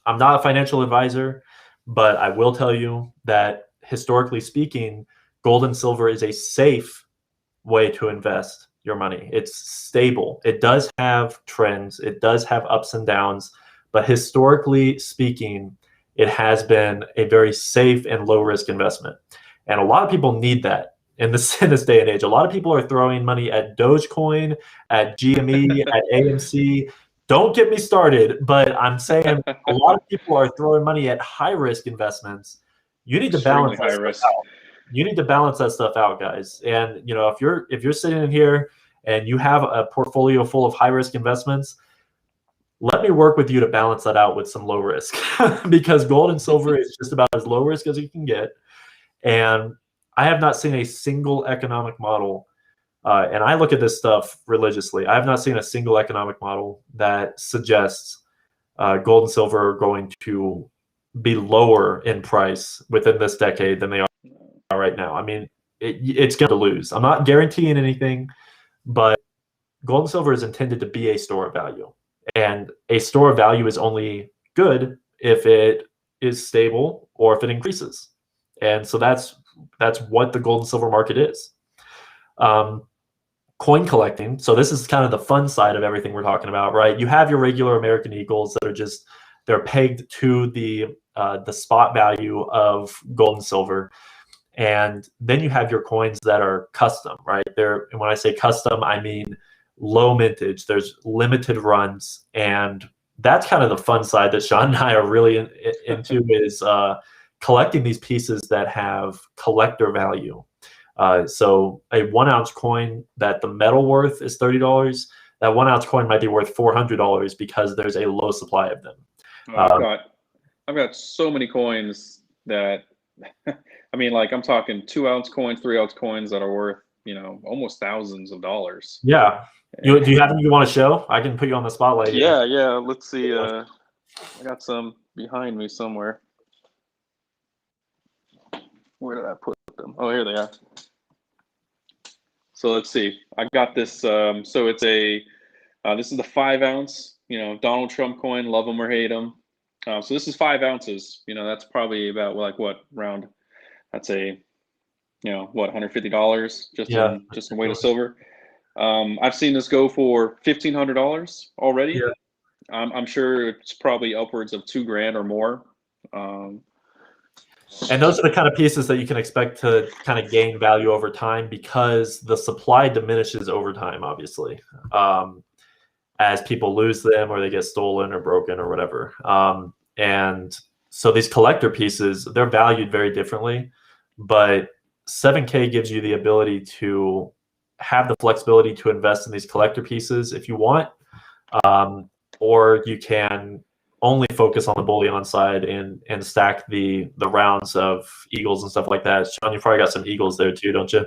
I'm not a financial advisor, but I will tell you that historically speaking, gold and silver is a safe way to invest your money. It's stable. It does have trends, it does have ups and downs, but historically speaking, it has been a very safe and low risk investment. And a lot of people need that in this in this day and age. A lot of people are throwing money at Dogecoin, at GME, at AMC. Don't get me started, but I'm saying a lot of people are throwing money at high risk investments. You need to Extremely balance high that stuff risk. out. You need to balance that stuff out, guys. And you know, if you're sitting in here and you have a portfolio full of high risk investments, let me work with you to balance that out with some low risk because gold and silver is just about as low risk as you can get. And I have not seen a single economic model, and I look at this stuff religiously. I have not seen a single economic model that suggests gold and silver are going to be lower in price within this decade than they are right now. I mean, it's going to lose. I'm not guaranteeing anything, but gold and silver is intended to be a store of value. And a store of value is only good if it is stable or if it increases. And so that's what the gold and silver market is. Coin collecting. So this is kind of the fun side of everything we're talking about, right? You have your regular American Eagles that are just they're pegged to the spot value of gold and silver. And then you have your coins that are custom, right? And when I say custom, I mean low mintage. There's limited runs, and that's kind of the fun side that Sean and I are really into is collecting these pieces that have collector value. So a 1 ounce coin that the metal worth is $30, that 1 ounce coin might be worth $400 because there's a low supply of them. I've got so many coins that I mean, like I'm talking 2 ounce coins, 3 ounce coins that are worth, almost thousands of dollars. Yeah. Do you have any you want to show? I can put you on the spotlight here. Yeah. Let's see. I got some behind me somewhere. Where did I put them? Oh, here they are. So let's see. I got this. So it's this is the 5 ounce, Donald Trump coin. Love them or hate them. So this is 5 ounces. That's probably about like what round? That's what $150 just in weight of silver. I've seen this go for $1,500 already. Yeah. I'm sure it's probably upwards of $2,000 or more. And those are the kind of pieces that you can expect to kind of gain value over time because the supply diminishes over time, obviously, as people lose them or they get stolen or broken or whatever. And so these collector pieces, they're valued very differently, but 7K gives you the ability to have the flexibility to invest in these collector pieces if you want, or you can only focus on the bullion side and stack the rounds of Eagles and stuff like that. Sean, you probably got some Eagles there too, don't you?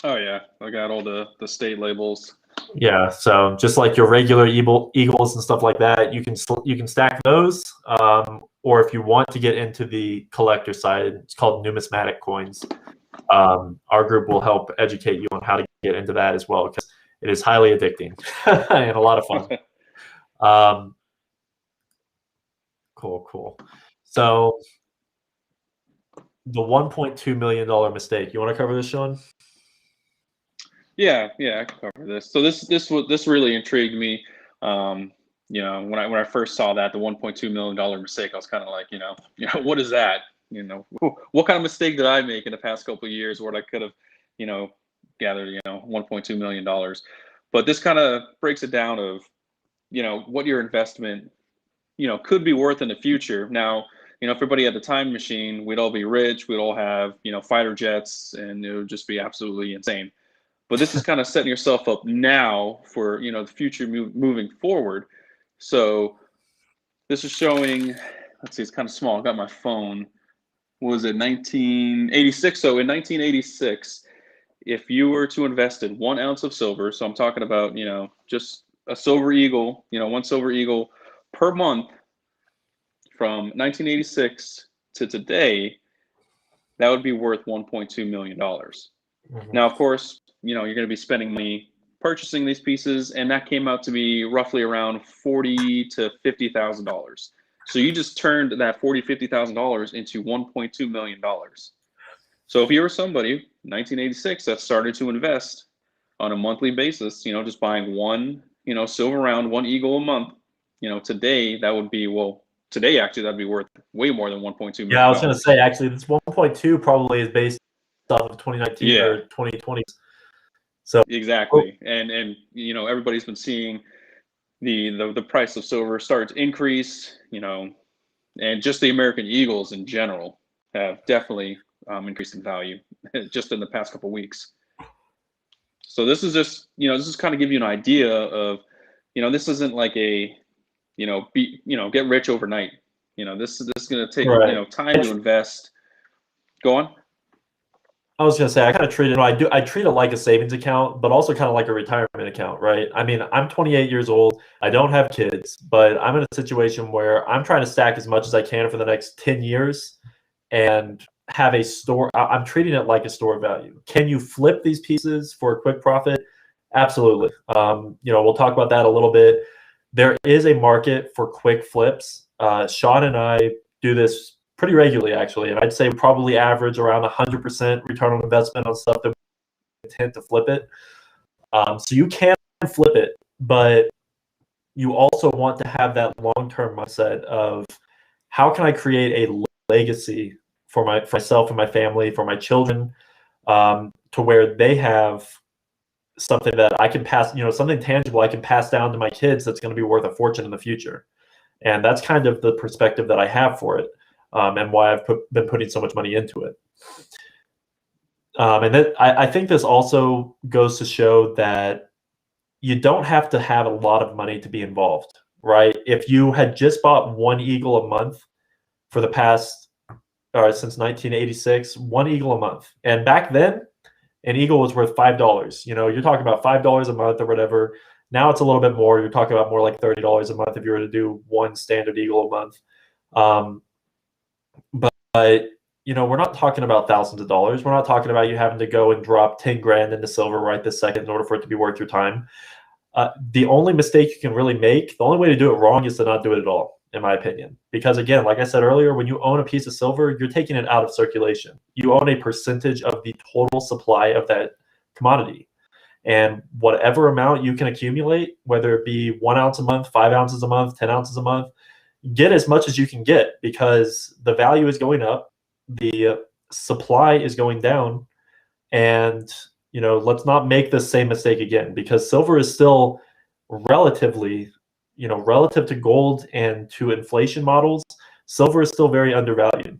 Oh yeah, I got all the state labels. Yeah, so just like your regular Eagles and stuff like that, you can stack those, or if you want to get into the collector side, it's called numismatic coins. Our group will help educate you on how to get into that as well because it is highly addicting and a lot of fun. Cool. So the $1.2 million mistake. You want to cover this, Sean? Yeah, I can cover this. So this really intrigued me. When I first saw that the $1.2 million mistake, I was kind of like, what is that? What kind of mistake did I make in the past couple of years where I could have, gathered, $1.2 million? But this kind of breaks it down of, what your investment, could be worth in the future. Now, if everybody had the time machine, we'd all be rich. We'd all have, fighter jets, and it would just be absolutely insane. but this is kind of setting yourself up now for, the future moving forward. So this is showing, let's see, it's kind of small. I got my phone. What was it, 1986? So in 1986, if you were to invest in 1 ounce of silver, so I'm talking about, just a silver eagle, 1 silver eagle per month from 1986 to today, that would be worth $1.2 million. Now, of course, you're going to be spending money purchasing these pieces, and that came out to be roughly around $40,000 to $50,000. So you just turned that $40,000, $50,000 into $1.2 million. So if you were somebody, 1986, that started to invest on a monthly basis, just buying one, silver round, one eagle a month, today that would be, today actually that'd be worth way more than $1.2 million. Yeah, I was going to say, actually, this 1.2 probably is based off of 2019 or 2020. So exactly, and everybody's been seeing the price of silver start to increase, and just the American Eagles in general have definitely increased in value just in the past couple of weeks. So this is just, this is kind of give you an idea of, this isn't like a, get rich overnight. This is going to take, time to invest. Go on. I was going to say, I kind of treat it, I treat it like a savings account, but also kind of like a retirement account, right? I mean, I'm 28 years old. I don't have kids, but I'm in a situation where I'm trying to stack as much as I can for the next 10 years and have a store. I'm treating it like a store of value. Can you flip these pieces for a quick profit? Absolutely. We'll talk about that a little bit. There is a market for quick flips. Sean and I do this pretty regularly, actually, and I'd say probably average around 100% return on investment on stuff that we intend to flip it. So you can flip it, but you also want to have that long-term mindset of how can I create a legacy for myself and my family, for my children, to where they have something that I can pass, something tangible I can pass down to my kids that's going to be worth a fortune in the future. And that's kind of the perspective that I have for it. And why I've been putting so much money into it. And then I think this also goes to show that you don't have to have a lot of money to be involved, right? If you had just bought one eagle a month for the past, since 1986, one eagle a month. And back then, an eagle was worth $5. You're talking about $5 a month or whatever. Now it's a little bit more. You're talking about more like $30 a month if you were to do one standard eagle a month. But we're not talking about thousands of dollars. We're not talking about you having to go and drop 10 grand into silver right this second in order for it to be worth your time. The only mistake you can really make, the only way to do it wrong is to not do it at all, in my opinion. Because again, like I said earlier, when you own a piece of silver, you're taking it out of circulation. You own a percentage of the total supply of that commodity. And whatever amount you can accumulate, whether it be 1 ounce a month, 5 ounces a month, 10 ounces a month, get as much as you can get, because the value is going up, the supply is going down, and let's not make the same mistake again, because silver is still relatively, relative to gold and to inflation models, silver is still very undervalued.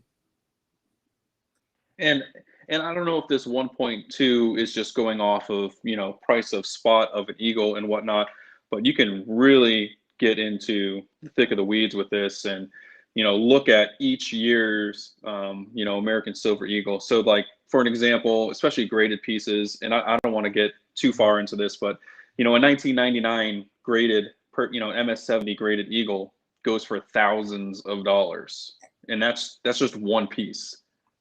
And I don't know if this 1.2 is just going off of, price of spot of an eagle and whatnot, but you can really get into the thick of the weeds with this and, look at each year's, American Silver Eagle. So like, for an example, especially graded pieces, and I don't want to get too far into this, but, a 1999 graded, MS-70 graded eagle goes for thousands of dollars. And that's just one piece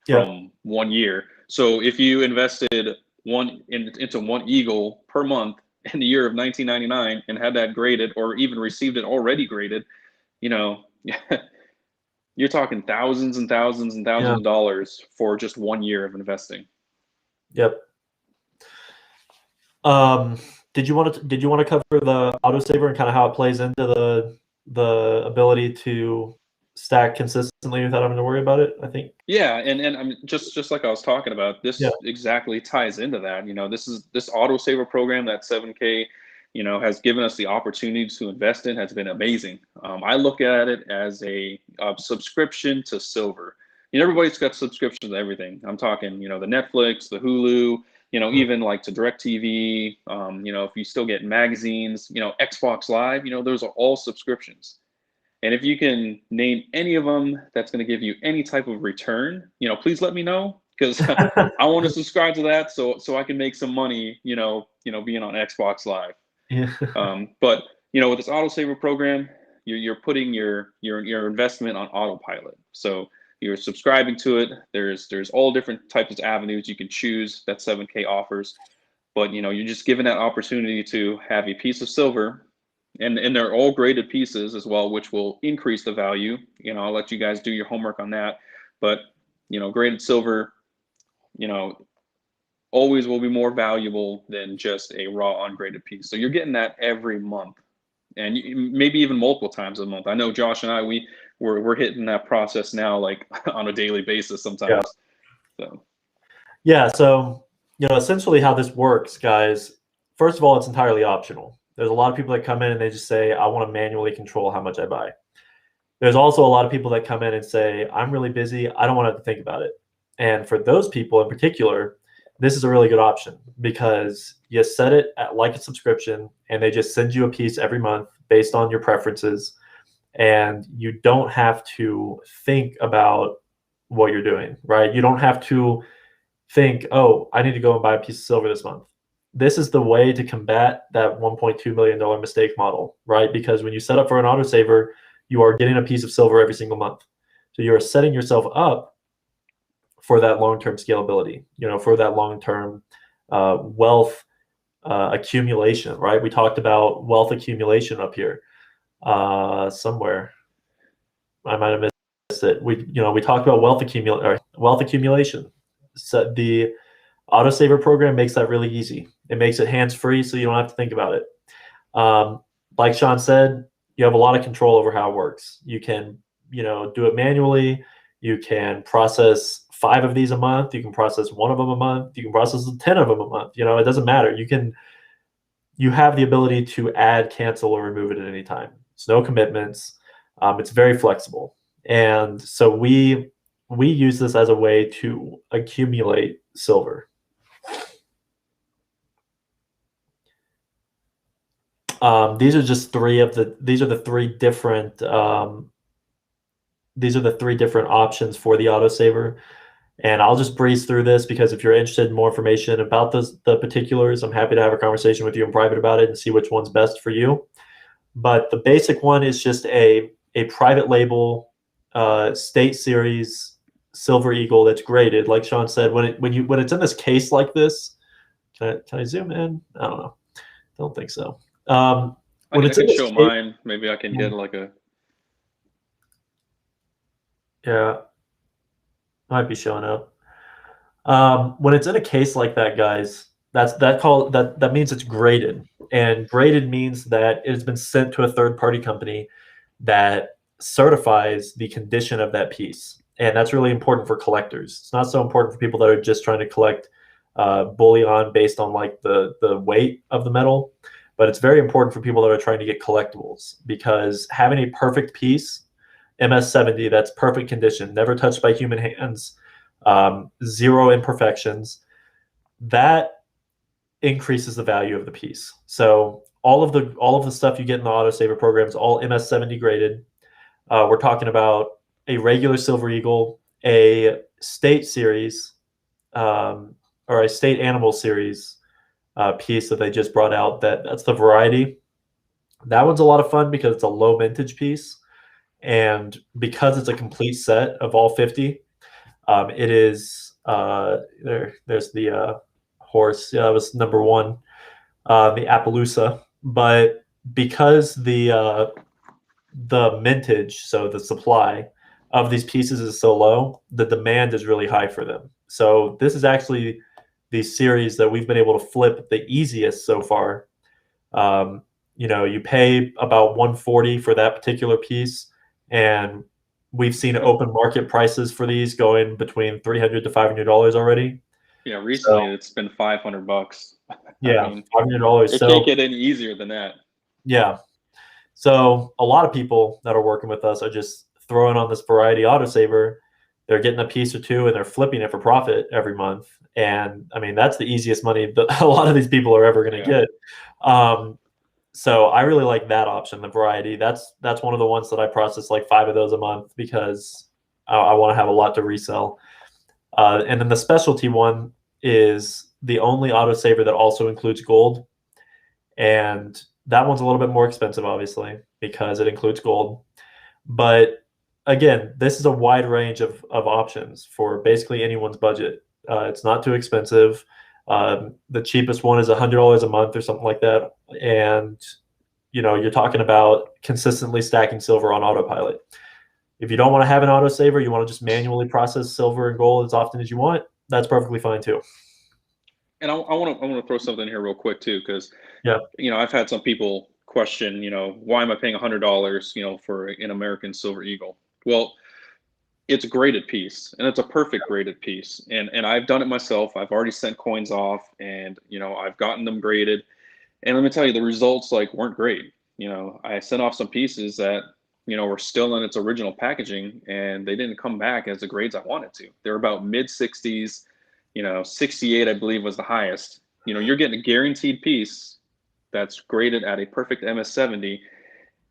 from 1 year. So if you invested into one eagle per month in the year of 1999 and had that graded, or even received it already graded, you're talking thousands and thousands and thousands of dollars for just 1 year of investing. Yep. Did you want to cover the autosaver and kind of how it plays into the ability to stack consistently without having to worry about it? I think. Yeah, and I mean, just like I was talking about, this exactly ties into that. This autosaver program that 7K, has given us the opportunity to invest in has been amazing. I look at it as a subscription to silver. Everybody's got subscriptions to everything. I'm talking, the Netflix, the Hulu, even like to DirecTV, if you still get magazines, Xbox Live, those are all subscriptions. And if you can name any of them that's going to give you any type of return, please let me know, because I want to subscribe to that so I can make some money, being on Xbox Live. Yeah. But with this autosaver program, you're putting your investment on autopilot. So you're subscribing to it. There's all different types of avenues you can choose that 7K offers, but you're just given that opportunity to have a piece of silver, and they're all graded pieces as well, which will increase the value. I'll let you guys do your homework on that, but graded silver, always will be more valuable than just a raw ungraded piece. So you're getting that every month, and maybe even multiple times a month. I know Josh and I, we're hitting that process now, like on a daily basis sometimes. Yeah. So essentially how this works, guys. First of all, it's entirely optional. There's a lot of people that come in and they just say, I want to manually control how much I buy. There's also a lot of people that come in and say, I'm really busy, I don't want to have to think about it. And for those people in particular, this is a really good option, because you set it at like a subscription and they just send you a piece every month based on your preferences. And you don't have to think about what you're doing, right? You don't have to think, oh, I need to go and buy a piece of silver this month. This is the way to combat that $1.2 million mistake model, right? Because when you set up for an autosaver, you are getting a piece of silver every single month. So you're setting yourself up for that long-term scalability, for that long-term wealth accumulation, right? We talked about wealth accumulation up here somewhere. I might have missed it. We talked about wealth accumulation. So the autosaver program makes that really easy. It makes it hands-free, so you don't have to think about it. Like Sean said, you have a lot of control over how it works. You can, do it manually. You can process 5 of these a month. You can process 1 of them a month. You can process 10 of them a month. It doesn't matter. You have the ability to add, cancel, or remove it at any time. It's no commitments. It's very flexible. And so we use this as a way to accumulate silver. These are just these are the three different options for the autosaver. And I'll just breeze through this, because if you're interested in more information about the particulars, I'm happy to have a conversation with you in private about it and see which one's best for you. But the basic one is just a private label state series Silver Eagle that's graded. Like Sean said, when it's in this case like this, can I zoom in? I don't know. Don't think so. I can show mine. Maybe I can get like a. Yeah, might be showing up. When it's in a case like that, guys, that means it's graded, and graded means that it has been sent to a third-party company that certifies the condition of that piece, and that's really important for collectors. It's not so important for people that are just trying to collect bullion based on like the weight of the metal, but it's very important for people that are trying to get collectibles, because having a perfect piece, MS70, that's perfect condition, never touched by human hands, 0 imperfections, that increases the value of the piece. So all of the stuff you get in the autosaver program is all MS70 graded. We're talking about a regular Silver Eagle, a state series, or a state animal series piece that they just brought out. That's the variety. That one's a lot of fun because it's a low mintage piece, and because it's a complete set of all 50, it is there's the horse. Yeah, that was number 1, the Appaloosa. But because the mintage, so the supply of these pieces is so low, the demand is really high for them. So this is actually the series that we've been able to flip the easiest so far. You pay about $140 for that particular piece, and we've seen open market prices for these going between $300 to $500 already. Yeah, recently it's been $500. Yeah, $500. It can't get any easier than that. Yeah. So a lot of people that are working with us are just throwing on this variety autosaver. they're getting a piece or two and they're flipping it for profit every month. And I mean, that's the easiest money that a lot of these people are ever going to get. So I really like that option, the variety. That's one of the ones that I process like 5 of those a month because I want to have a lot to resell. And then the specialty one is the only autosaver that also includes gold. And that one's a little bit more expensive, obviously, because it includes gold. But again, this is a wide range of options for basically anyone's budget. It's not too expensive. The cheapest one is $100 a month or something like that. And, you're talking about consistently stacking silver on autopilot. If you don't want to have an autosaver, you want to just manually process silver and gold as often as you want, that's perfectly fine too. And I want to throw something here real quick too, because yeah, I've had some people question, why am I paying $100, for an American Silver Eagle? Well, it's a graded piece, and it's a perfect graded piece. And I've done it myself. I've already sent coins off, and I've gotten them graded. And let me tell you, the results weren't great. I sent off some pieces that were still in its original packaging, and they didn't come back as the grades I wanted to. They're about mid 60s. 68 I believe was the highest. You're getting a guaranteed piece that's graded at a perfect MS70,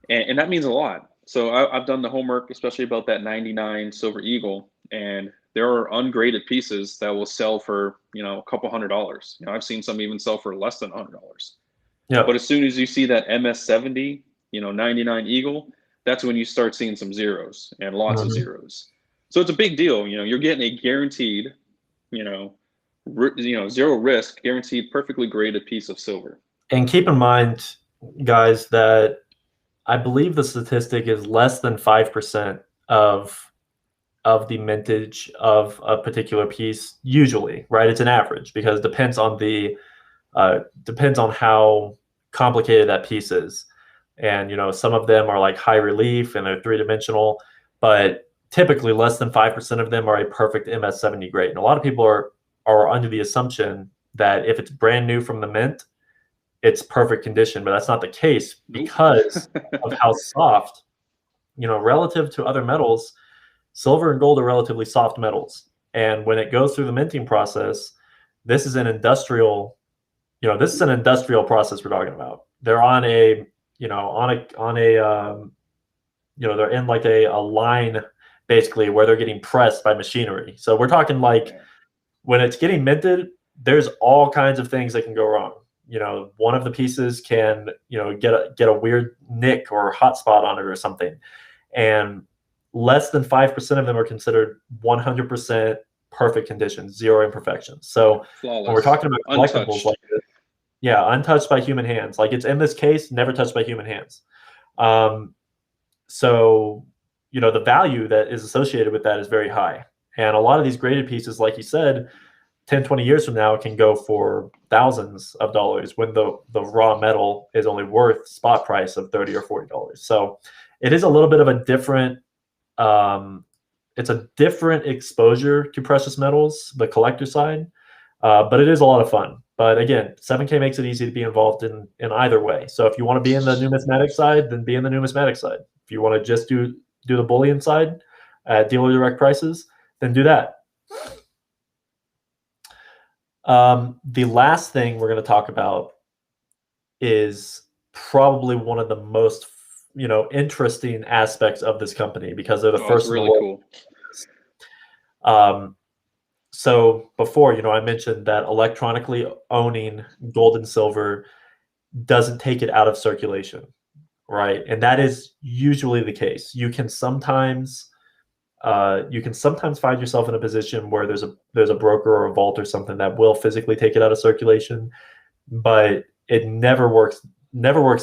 and that means a lot. So I've done the homework, especially about that 99 Silver Eagle, and there are ungraded pieces that will sell for a couple $100. I've seen some even sell for less than $100. yeah. But as soon as you see that MS70, 99 Eagle, that's when you start seeing some zeros and lots of zeros. So it's a big deal. You're getting a guaranteed, zero risk, guaranteed, perfectly graded piece of silver. And keep in mind, guys, that I believe the statistic is less than 5% of the mintage of a particular piece usually, right? It's an average because it depends on how complicated that piece is. And some of them are like high relief and they're 3-dimensional, but typically less than 5% of them are a perfect MS70 grade. And a lot of people are under the assumption that if it's brand new from the mint, it's perfect condition, but that's not the case because of how soft, relative to other metals, silver and gold are relatively soft metals. And when it goes through the minting process, this is an industrial process we're talking about. They're on a, they're in like a line basically where they're getting pressed by machinery. So we're talking like when it's getting minted, there's all kinds of things that can go wrong. One of the pieces can, get a weird nick or hot spot on it or something. And less than 5% of them are considered 100% perfect condition, zero imperfections. So flawless. When we're talking about collectibles untouched. like this, untouched by human hands. Like it's in this case, never touched by human hands. So, the value that is associated with that is very high. And a lot of these graded pieces, like you said, 10, 20 years from now, it can go for thousands of dollars when the raw metal is only worth spot price of $30 or $40. So it is a little bit of a different, it's a different exposure to precious metals, the collector side, but it is a lot of fun. But again, 7K makes it easy to be involved in either way. So if you want to be in the numismatic side, then be in the numismatic side. If you want to just do the bullion side at dealer direct prices, then do that. The last thing we're going to talk about is probably one of the most, interesting aspects of this company because they're the first. Really cool. So before, I mentioned that electronically owning gold and silver doesn't take it out of circulation, right? And that is usually the case. You can sometimes find yourself in a position where there's a broker or a vault or something that will physically take it out of circulation, but it never works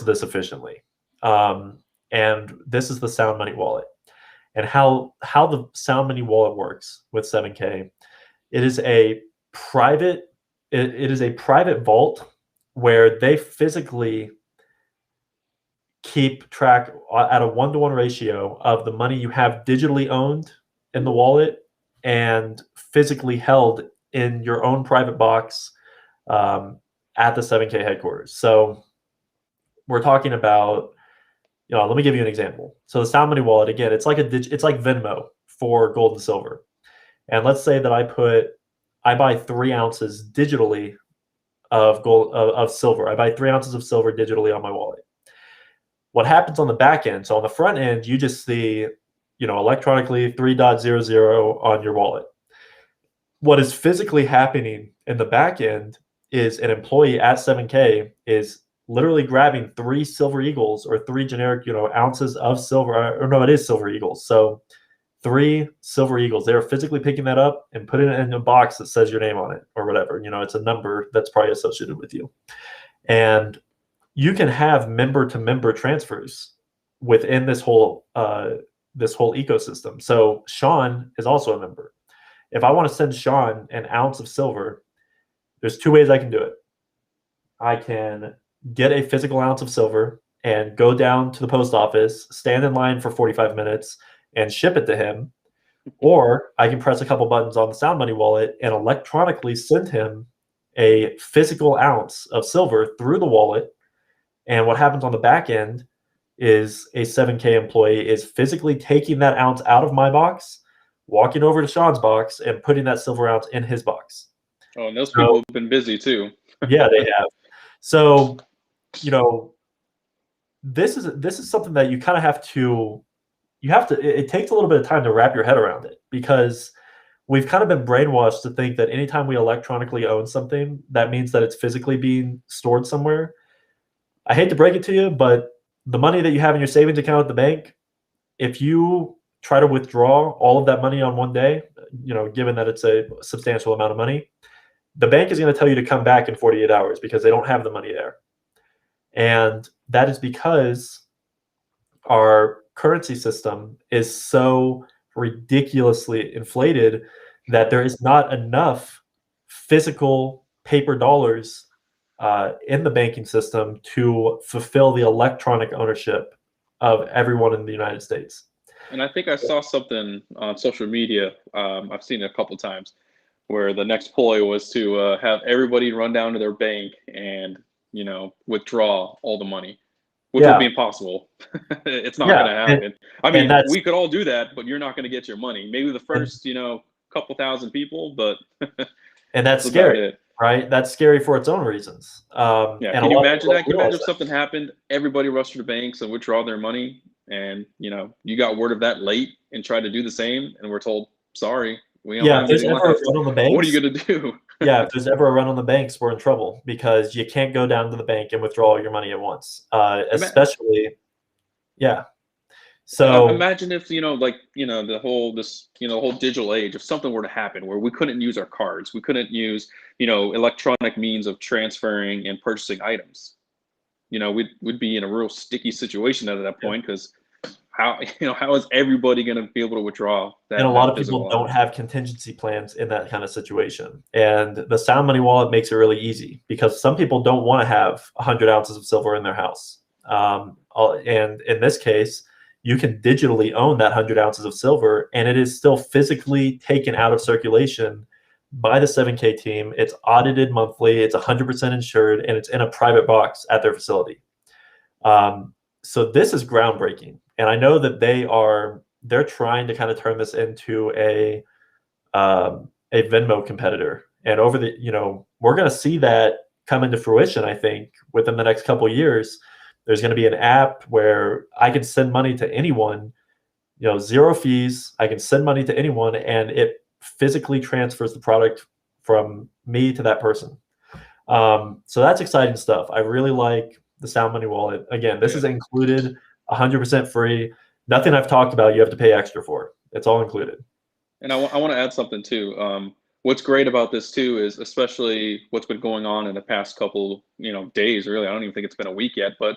this efficiently. And this is the Sound Money wallet. And how the Sound Money wallet works with 7K, it is a private vault where they physically keep track at a 1-to-1 ratio of the money you have digitally owned in the wallet and physically held in your own private box at the 7K headquarters. So we're talking about, let me give you an example. So the Sound Money wallet, again, it's like Venmo for gold and silver. And let's say that I buy 3 ounces digitally of gold of silver. I buy 3 ounces of silver digitally on my wallet. What happens on the back end? So on the front end, you just see, electronically 3.00 on your wallet. What is physically happening in the back end is an employee at 7K is literally grabbing 3 Silver Eagles or 3 generic, ounces of silver. Or no, it is Silver Eagles. So 3 Silver Eagles. They're physically picking that up and putting it in a box that says your name on it or whatever. It's a number that's probably associated with you. And you can have member-to-member transfers within this whole ecosystem. So Sean is also a member. If I want to send Sean an ounce of silver, there's 2 ways I can do it. I can get a physical ounce of silver and go down to the post office, stand in line for 45 minutes, and ship it to him. Or I can press a couple buttons on the Sound Money wallet and electronically send him a physical ounce of silver through the wallet. And what happens on the back end is a 7K employee is physically taking that ounce out of my box, walking over to Sean's box, and putting that silver ounce in his box. Oh, and those people have been busy too. Yeah, they have. So, this is something that you kind of have to, it takes a little bit of time to wrap your head around it, because we've kind of been brainwashed to think that anytime we electronically own something, that means that it's physically being stored somewhere. I hate to break it to you, but the money that you have in your savings account at the bank, if you try to withdraw all of that money on one day, given that it's a substantial amount of money, the bank is going to tell you to come back in 48 hours because they don't have the money there. And that is because our currency system is so ridiculously inflated that there is not enough physical paper dollars in the banking system to fulfill the electronic ownership of everyone in the United States. And I think I saw something on social media. I've seen it a couple times, where the next ploy was to have everybody run down to their bank and withdraw all the money, which would be impossible. It's not going to happen. I mean, we could all do that, but you're not going to get your money. Maybe the first couple thousand people, but and that's scary, right? That's scary for its own reasons. Yeah, can you imagine that? Can you imagine if something happened, everybody rushed to the banks and withdraw their money, and you got word of that late and tried to do the same, and we're told, sorry, we don't have anything left. What are you going to do? Yeah, if there's ever a run on the banks, we're in trouble, because you can't go down to the bank and withdraw all your money at once. Especially, yeah. So imagine if the whole digital age, if something were to happen where we couldn't use our cards, we couldn't use electronic means of transferring and purchasing items. We'd be in a real sticky situation at that point, because how is everybody going to be able to withdraw that? And a lot of people don't have contingency plans in that kind of situation. And the Sound Money wallet makes it really easy, because some people don't want to have 100 ounces of silver in their house. And in this case, you can digitally own that 100 ounces of silver, and it is still physically taken out of circulation by the 7K team. It's audited monthly, it's 100% insured, and it's in a private box at their facility. So this is groundbreaking. And I know that they're trying to kind of turn this into a Venmo competitor. And we're going to see that come into fruition, I think, within the next couple of years. There's going to be an app where I can send money to anyone, 0 fees. I can send money to anyone, and it physically transfers the product from me to that person. So that's exciting stuff. I really like the Sound Money wallet. Again, this is included, 100% free. Nothing I've talked about you have to pay extra for. It's all included. And I want to add something too. What's great about this too is, especially what's been going on in the past couple days, really, I don't even think it's been a week yet, but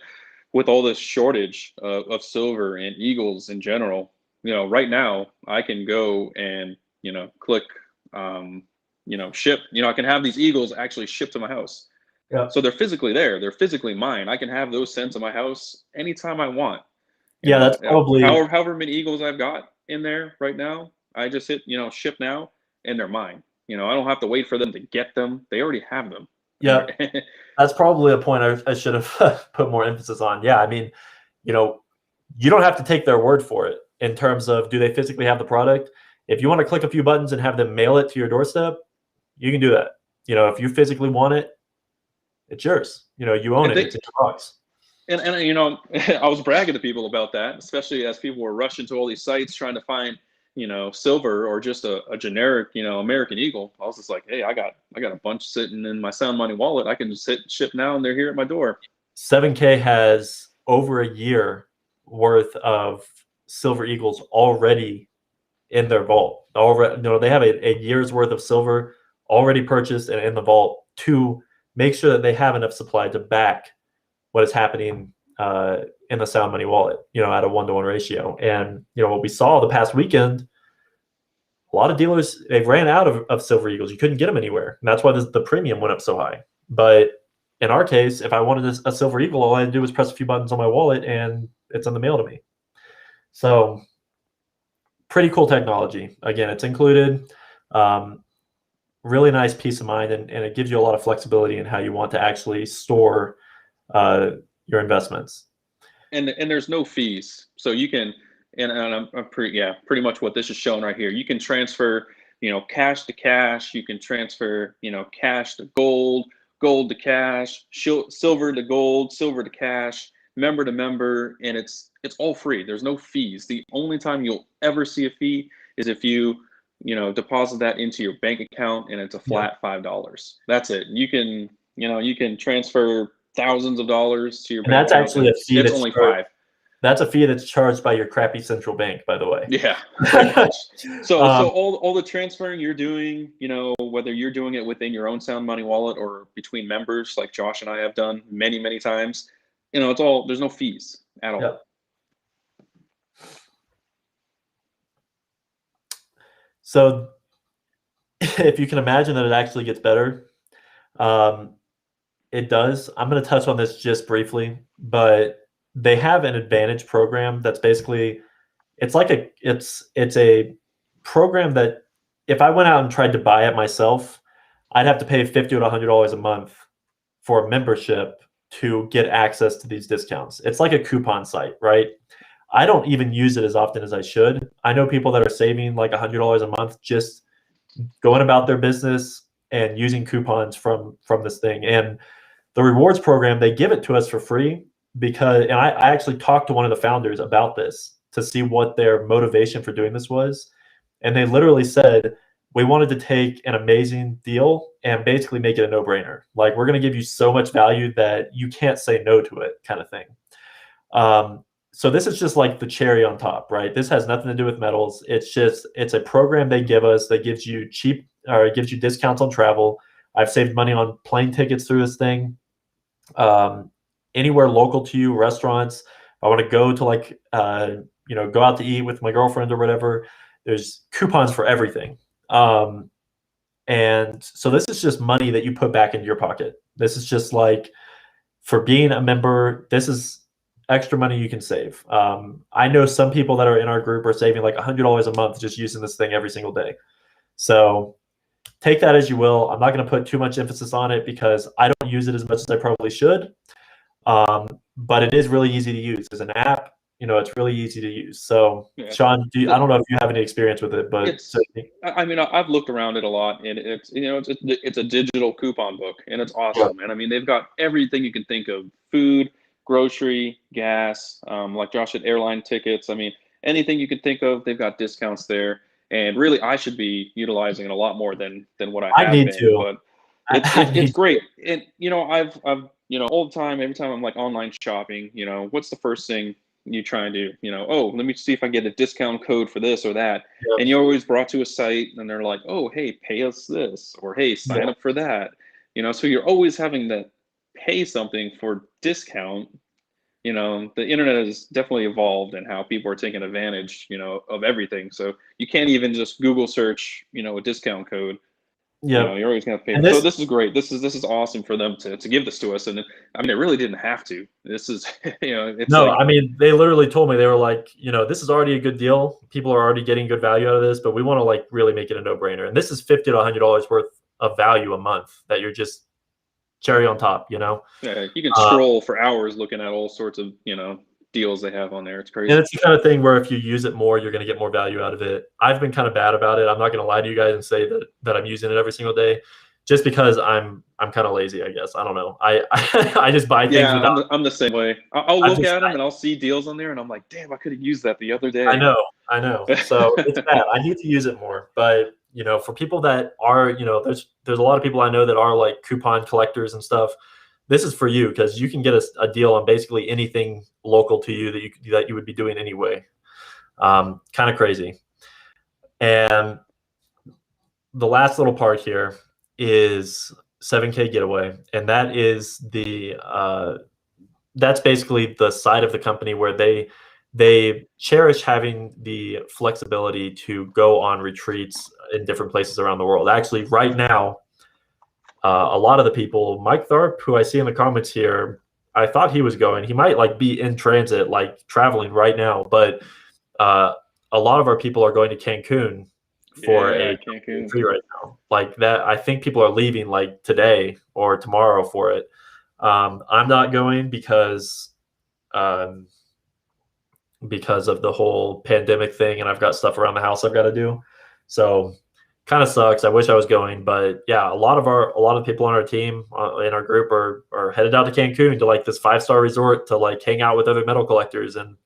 with all this shortage of silver and Eagles in general, right now I can go and click ship. I can have these Eagles actually shipped to my house. Yeah. So they're physically there. They're physically mine. I can have those sent to my house anytime I want. That's probably however many Eagles I've got in there right now. I just hit ship now, and they're mine. I don't have to wait for them to get them. They already have them. Yeah, that's probably a point I should have put more emphasis on. Yeah, I mean, you don't have to take their word for it in terms of, do they physically have the product? If you want to click a few buttons and have them mail it to your doorstep, you can do that. If you physically want it, it's yours. You own And it. they It's in your box. and I was bragging to people about that, especially as people were rushing to all these sites trying to find silver or just a generic American Eagle. I was just like, hey, I got a bunch sitting in my Sound Money wallet. I can just ship now, and they're here at my door. 7K has over a year worth of Silver Eagles already in their vault. Already, they have a year's worth of silver already purchased and in the vault to make sure that they have enough supply to back what is happening in the Sound Money wallet, at a 1-to-1 ratio. And what we saw the past weekend, a lot of dealers, they ran out of Silver Eagles. You couldn't get them anywhere. And that's why the premium went up so high. But in our case, if I wanted a Silver Eagle, all I had to do was press a few buttons on my wallet and it's in the mail to me. So pretty cool technology. Again, it's included. Really nice peace of mind, and it gives you a lot of flexibility in how you want to actually store your investments. And there's no fees, so you can. And I'm pretty much what this is showing right here. You can transfer, cash to cash. You can transfer, cash to gold, gold to cash, silver to gold, silver to cash, member to member, and it's all free. There's no fees. The only time you'll ever see a fee is if you deposit that into your bank account, and it's a flat $5. That's it. You can transfer thousands of dollars to your And bank that's account. actually a fee. It's only $5. That's a fee that's charged by your crappy central bank, by the way. Yeah, pretty much. So all the transferring you're doing, whether you're doing it within your own Sound Money wallet or between members, like Josh and I have done many, many times, it's all, there's no fees at all. Yep. So if you can imagine that it actually gets better, it does. I'm going to touch on this just briefly, but they have an advantage program that's basically, it's a program that if I went out and tried to buy it myself, I'd have to pay $50 to $100 a month for a membership to get access to these discounts. It's like a coupon site, right? I don't even use it as often as I should. I know people that are saving like $100 a month just going about their business and using coupons from this thing. And the rewards program, they give it to us for free because, and I actually talked to one of the founders about this to see what their motivation for doing this was. And they literally said, we wanted to take an amazing deal and basically make it a no-brainer. Like, we're going to give you so much value that you can't say no to it, kind of thing. So this is just like the cherry on top, right? This has nothing to do with metals. It's a program they give us that gives you it gives you discounts on travel. I've saved money on plane tickets through this thing. Anywhere local to you, restaurants. If I want to go to go out to eat with my girlfriend or whatever, there's coupons for everything. And so this is just money that you put back into your pocket. This is just like, for being a member, this is extra money you can save. I know some people that are in our group are saving like $100 a month just using this thing every single day. So take that as you will. I'm not going to put too much emphasis on it because I don't use it as much as I probably should. But it is really easy to use as an app. It's really easy to use. So, yeah. Sean, I don't know if you have any experience with it, but I've looked around it a lot, and it's a digital coupon book, and it's awesome. Yeah. And I mean, they've got everything you can think of: food, grocery, gas, like Josh said, airline tickets. I mean, anything you could think of, they've got discounts there. And really, I should be utilizing it a lot more than what I have been. To. But it's great. And I've all the time, every time I'm like online shopping, what's the first thing you try and do? Oh, let me see if I get a discount code for this or that. Yep. And you're always brought to a site, and they're like, oh, hey, pay us this, or hey, sign up for that. So you're always having to pay something for discount. The internet has definitely evolved in how people are taking advantage, of everything. So you can't even just Google search, a discount code. Yeah, you're always going to pay. So this is great. This is awesome for them to give this to us. And I mean, it really didn't have to. This is, it's no. like, I mean, they literally told me, they were like, this is already a good deal. People are already getting good value out of this, but we want to like really make it a no-brainer. And this is $50 to $100 worth of value a month that you're just cherry on top. Yeah, you can scroll for hours looking at all sorts of deals they have on there. It's And crazy. it's the kind of thing where if you use it more, you're going to get more value out of it. I've been kind of bad about it. I'm not going to lie to you guys and say that I'm using it every single day, just because I'm kind of lazy, I guess. I don't know. I just buy things Yeah, without. I'm the same way. I'll I look just at them and I'll see deals on there, and I'm like, damn, I could have used that the other I day. know, I know. So it's bad. I need to use it more. But for people that are, there's a lot of people I know that are like coupon collectors and stuff. This is for you because you can get a deal on basically anything local to you that you would be doing anyway. Kind of crazy. And the last little part here is 7K getaway, and that's basically the side of the company where they cherish having the flexibility to go on retreats in different places around the world. Actually, right now, a lot of the people, Mike Tharp, who I see in the comments here, I thought he was going. He might like be in transit, like traveling right now, but uh, a lot of our people are going to Cancun for Yeah, a Cancun. retreat right now. Like that, I think people are leaving like today or tomorrow for it. I'm not going um, because of the whole pandemic thing, and I've got stuff around the house I've got to do. So kind of sucks. I wish I was going, but yeah, a lot of the people on our team in our group are headed out to Cancun to like this 5-star resort to like hang out with other metal collectors, and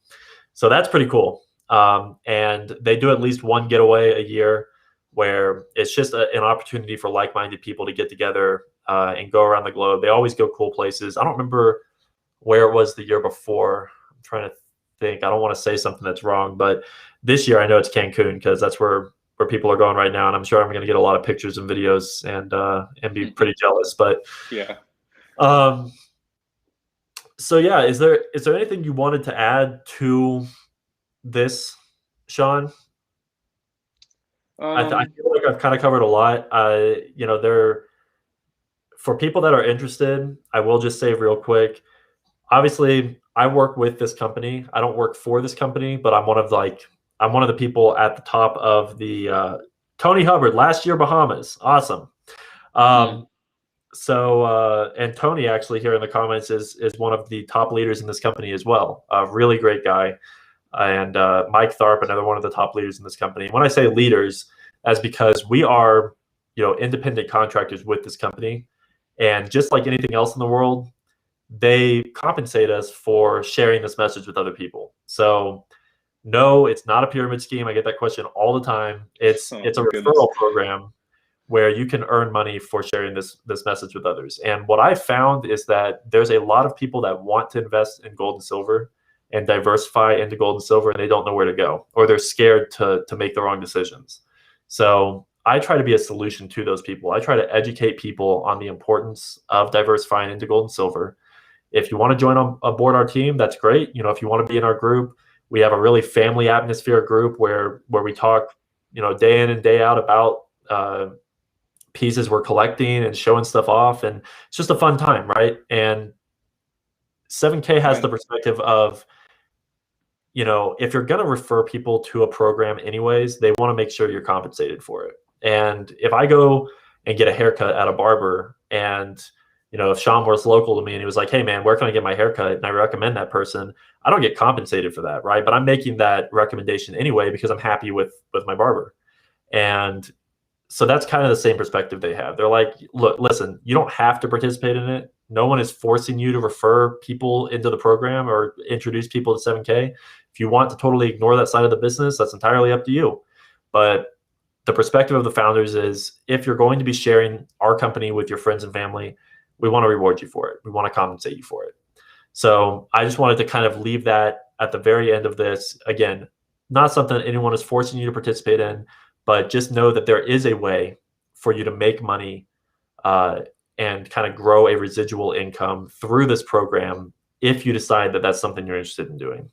so that's pretty cool. And they do at least one getaway a year where it's just an opportunity for like-minded people to get together and go around the globe. They always go cool places. I don't remember where it was the year before. I'm trying to think. I don't want to say something that's wrong, but this year I know it's Cancun because that's where people are going right now, and I'm sure I'm going to get a lot of pictures and videos and be pretty jealous. But Yeah. um, so yeah, is there anything you wanted to add to this, Sean? I Um, feel like I've kind of covered a lot. There for people that are interested, I will just say real quick. Obviously, I work with this company. I don't work for this company, but I'm one of the people at the top of the Tony Hubbard last year Bahamas. Awesome. hmm, Um, and Tony actually here in the comments is one of the top leaders in this company as well. A really great guy. And Mike Tharp, another one of the top leaders in this company. When I say leaders, that's because we are, independent contractors with this company, and just like anything else in the world, they compensate us for sharing this message with other people. So no, it's not a pyramid scheme. I get that question all the time. It's oh it's a my goodness. referral program where you can earn money for sharing this message with others. And what I found is that there's a lot of people that want to invest in gold and silver and diversify into gold and silver, and they don't know where to go, or they're scared to make the wrong decisions. So I try to be a solution to those people. I try to educate people on the importance of diversifying into gold and silver. If you want to join aboard our team, that's great. If you want to be in our group, we have a really family atmosphere group where we talk, day in and day out about pieces we're collecting and showing stuff off, and it's just a fun time, right? And 7K has the Man, perspective of, if you're going to refer people to a program anyways, they want to make sure you're compensated for it. And if I go and get a haircut at a barber, and if Sean was local to me and he was like, hey man, where can I get my haircut, and I recommend that person, I don't get compensated for that, right? But I'm making that recommendation anyway because I'm happy with my barber. And so that's kind of the same perspective they have. They're like, look, listen, you don't have to participate in it. No one is forcing you to refer people into the program or introduce people to 7K. If you want to totally ignore that side of the business, that's entirely up to you. But the perspective of the founders is, if you're going to be sharing our company with your friends and family, we want to reward you for it. We want to compensate you for it. So I just wanted to kind of leave that at the very end of this. Again, not something that anyone is forcing you to participate in, but just know that there is a way for you to make money and kind of grow a residual income through this program if you decide that that's something you're interested in doing.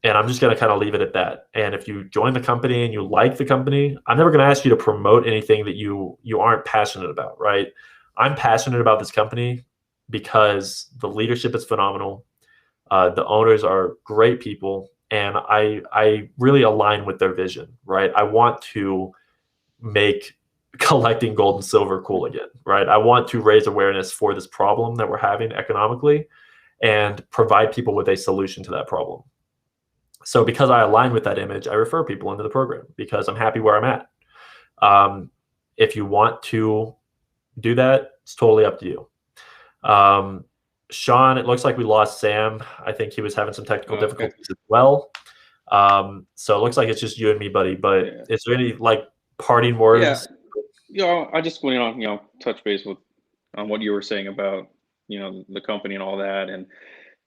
And I'm just going to kind of leave it at that. And if you join the company and you like the company, I'm never going to ask you to promote anything that you aren't passionate about, right? I'm passionate about this company because the leadership is phenomenal. The owners are great people, and I really align with their vision, right? I want to make collecting gold and silver cool again, right? I want to raise awareness for this problem that we're having economically, and provide people with a solution to that problem. So because I align with that image, I refer people into the program because I'm happy where I'm at. If you want to do that, it's totally up to you. Sean, it looks like we lost Sam. I think he was having some technical difficulties as well. So it looks like it's just you and me, buddy. But is there any like parting words? Yeah, I just want to touch base on what you were saying about the company and all that,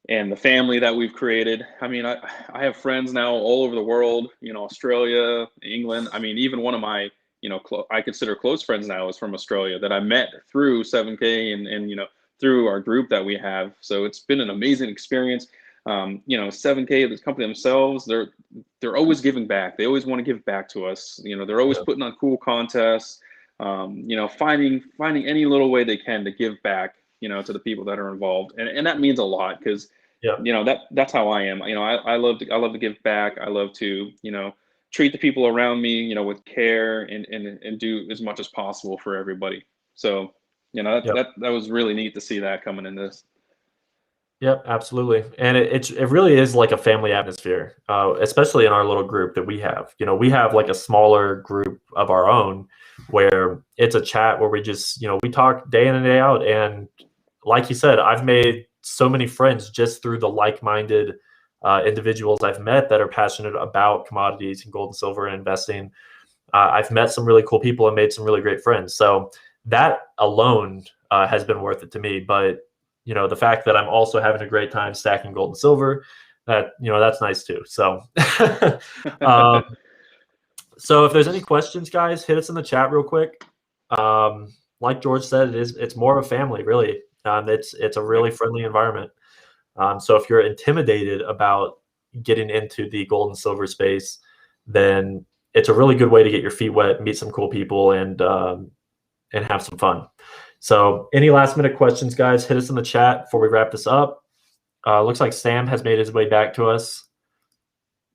and the family that we've created. I mean, I have friends now all over the world. Australia, England. I mean, even one of my I consider close friends now is from Australia that I met through 7K and through our group that we have. So it's been an amazing experience. 7K, this company themselves, they're always giving back. They always want to give back to us. They're always putting on cool contests. Finding any little way they can to give back, to the people that are involved, and that means a lot because that's how I am. I love to give back. I love to treat the people around me with care and do as much as possible for everybody. So that was really neat to see that coming in this. Yep, absolutely. And it really is like a family atmosphere, especially in our little group that we have. We have like a smaller group of our own where it's a chat where we just, we talk day in and day out. And like you said, I've made so many friends just through the like-minded individuals I've met that are passionate about commodities and gold and silver and investing. I've met some really cool people and made some really great friends. So that alone has been worth it to me. But the fact that I'm also having a great time stacking gold and silver, that's nice too. So, so if there's any questions, guys, hit us in the chat real quick. Like George said, it's more of a family, really. It's a really friendly environment. So if you're intimidated about getting into the gold and silver space, then it's a really good way to get your feet wet, meet some cool people, and have some fun. So any last minute questions, guys, hit us in the chat before we wrap this up. Looks like Sam has made his way back to us.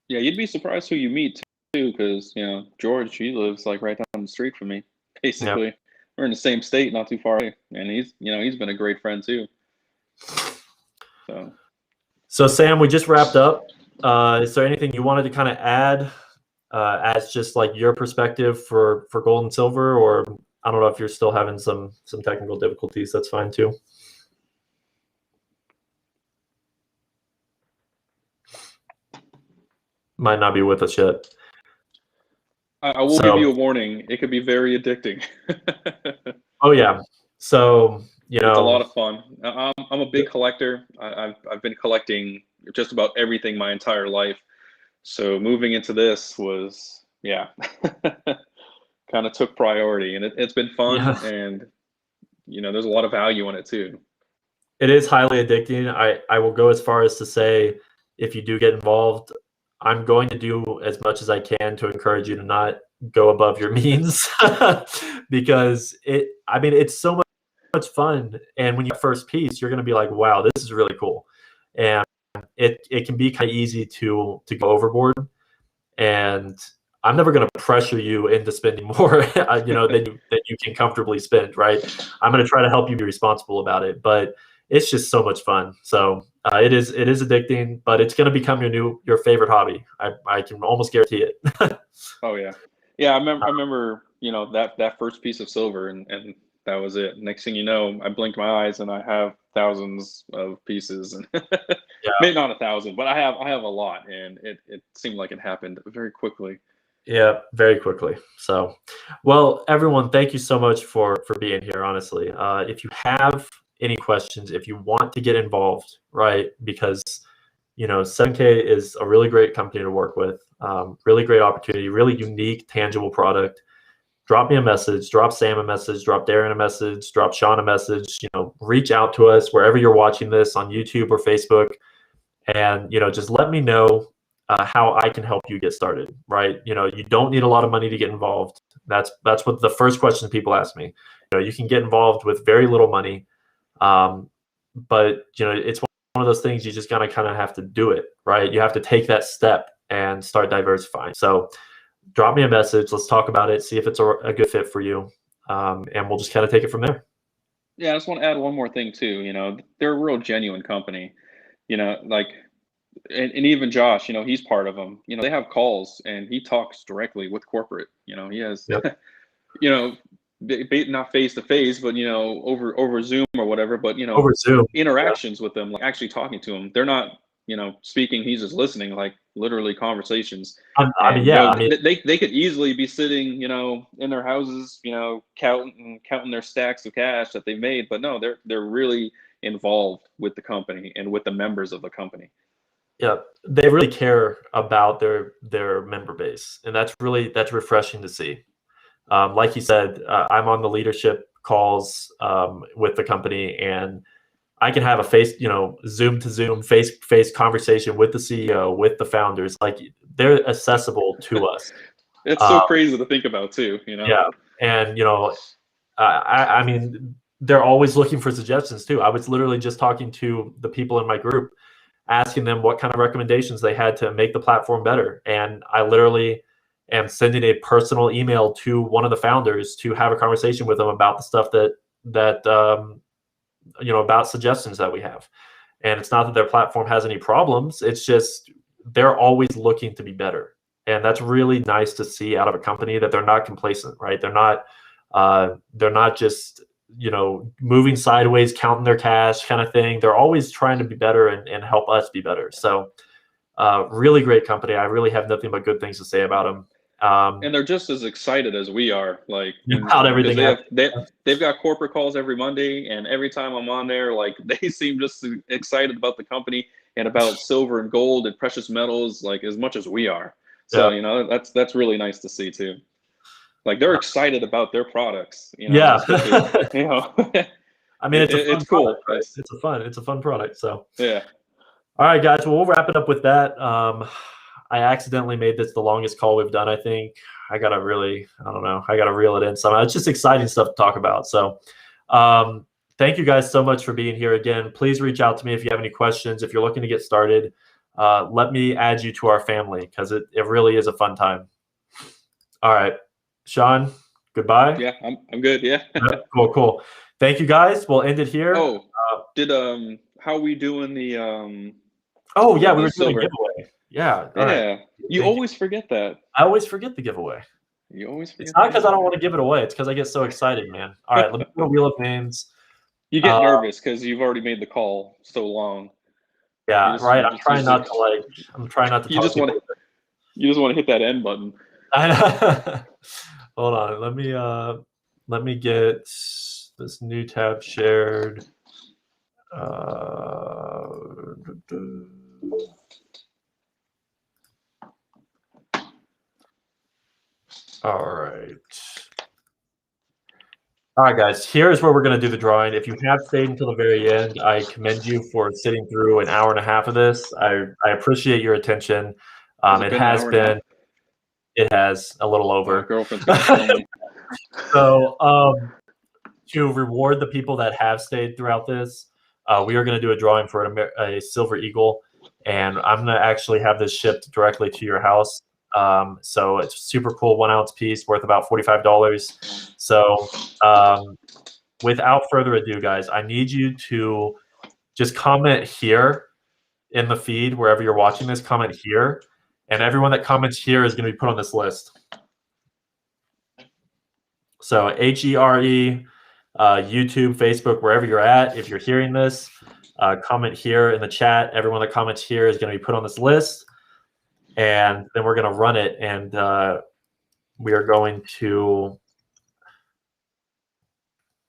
Yeah, you'd be surprised who you meet too, because George, he lives like right down the street from me. Basically, yep. We're in the same state, not too far away, and he's been a great friend too. So Sam, we just wrapped up. Is there anything you wanted to kind of add as just like your perspective for gold and silver, or I don't know if you're still having some technical difficulties. That's fine too. Might not be with us yet. I will give you a warning. It could be very addicting. Oh yeah. So it's a lot of fun. I'm a big collector. I've been collecting just about everything my entire life. So moving into this was kind of took priority, and it's been fun, and there's a lot of value in it too. It is highly addicting. I will go as far as to say, if you do get involved, I'm going to do as much as I can to encourage you to not go above your means because it's so much fun. And when you first piece, you're going to be like, wow, this is really cool. And it can be kind of easy to go overboard. And I'm never going to pressure you into spending more, than you can comfortably spend, right? I'm going to try to help you be responsible about it, but it's just so much fun. So it is addicting, but it's going to become your favorite hobby. I can almost guarantee it. Oh yeah, yeah. I remember that first piece of silver, and that was it. Next thing you know, I blinked my eyes and I have thousands of pieces, and maybe not 1,000, but I have a lot, and it seemed like it happened very quickly. Yeah, very quickly. So, well, everyone, thank you so much for being here. Honestly, if you have any questions, if you want to get involved, right? Because 7K is a really great company to work with. Really great opportunity, really unique, tangible product. Drop me a message, drop Sam a message, drop Darren a message, drop Sean a message. Reach out to us wherever you're watching this on YouTube or Facebook, and just let me know how I can help you get started, right? You don't need a lot of money to get involved. That's what the first question people ask me. You can get involved with very little money, but it's one of those things you just gotta kind of have to do it, right? You have to take that step and start diversifying. So drop me a message. Let's talk about it. See if it's a good fit for you, and we'll just kind of take it from there. Yeah, I just want to add one more thing too. They're a real genuine company. like, and even Josh, he's part of them. They have calls and he talks directly with corporate. He has, Yep. not face to face, but over Zoom or whatever. But Over Zoom. interactions with them, like actually talking to them. They're not speaking. He's just listening, like literally conversations. I mean, yeah. I mean, they could easily be sitting, in their houses, counting their stacks of cash that they made. But no, they're really involved with the company and with the members of the company. yeah, they really care about their member base, and that's refreshing to see. Like you said, I'm on the leadership calls with the company, and I can have a Zoom to Zoom, face to face conversation with the CEO, with the founders. Like, they're accessible to us. It's so crazy to think about too. Yeah, and I mean, they're always looking for suggestions too. I was literally just talking to the people in my group, asking them what kind of recommendations they had to make the platform better, and I literally am sending a personal email to one of the founders to have a conversation with them about the stuff that about suggestions that we have. And it's not that their platform has any problems, it's just they're always looking to be better, and that's really nice to see out of a company, that they're not complacent, right? They're not just moving sideways, counting their cash kind of thing. They're always trying to be better and help us be better. So really great company. I really have nothing but good things to say about them. And they're just as excited as we are, like, about everything. They've got corporate calls every Monday, and every time I'm on there, like, they seem just excited about the company and about silver and gold and precious metals, like, as much as we are. So that's really nice to see too. Like, they're excited about their products. Yeah. I mean, it's cool. Product, right? It's a fun product. So yeah. All right, guys. Well, we'll wrap it up with that. I accidentally made this the longest call we've done, I think. I got to reel it in somehow. It's just exciting stuff to talk about. So thank you guys so much for being here again. Please reach out to me if you have any questions. If you're looking to get started, let me add you to our family, because it really is a fun time. All right, Sean, goodbye. Yeah, I'm good. Yeah. Cool. Thank you, guys. We'll end it here. Oh, how are we doing the Oh yeah, we were doing a giveaway. Yeah. Yeah. Right. You always forget that. I always forget the giveaway. You always forget. It's not because I don't want to give it away. It's because I get so excited, man. All right, let me do a wheel of names. You get nervous because you've already made the call so long. Yeah, right. I'm trying not to. You just want to hit that end button. Hold on. Let me get this new tab shared. All right, guys. Here's where we're going to do the drawing. If you have stayed until the very end, I commend you for sitting through an hour and a half of this. I appreciate your attention. It has a little over. My girlfriend's gonna tell me. So to reward the people that have stayed throughout this, we are going to do a drawing for a Silver Eagle, and I'm going to actually have this shipped directly to your house. So it's a super cool 1 ounce piece worth about $45. So without further ado, guys, I need you to just comment here in the feed, wherever you're watching this, comment here. And everyone that comments here is going to be put on this list. So HERE, YouTube, Facebook, wherever you're at, if you're hearing this, comment here in the chat. Everyone that comments here is going to be put on this list. And then we're going to run it, and we are going to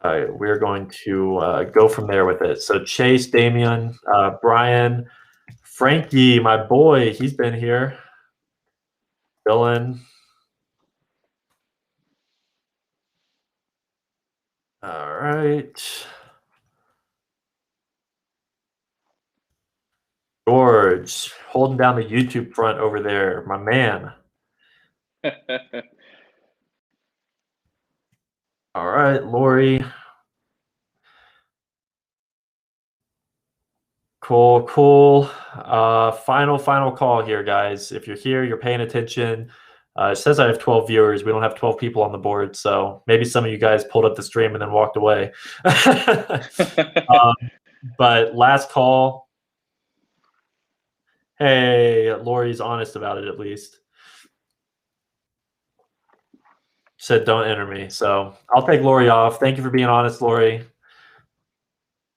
go from there with it. So Chase, Damian, Brian, Frankie, my boy, he's been here. Dylan. All right. George, holding down the YouTube front over there, my man. All right, Lori. Cool. Final call here, guys. If you're here, you're paying attention. It says I have 12 viewers. We don't have 12 people on the board, so maybe some of you guys pulled up the stream and then walked away. But last call. Hey, Lori's honest about it at least. Said don't enter me. So I'll take Lori off. Thank you for being honest, Lori.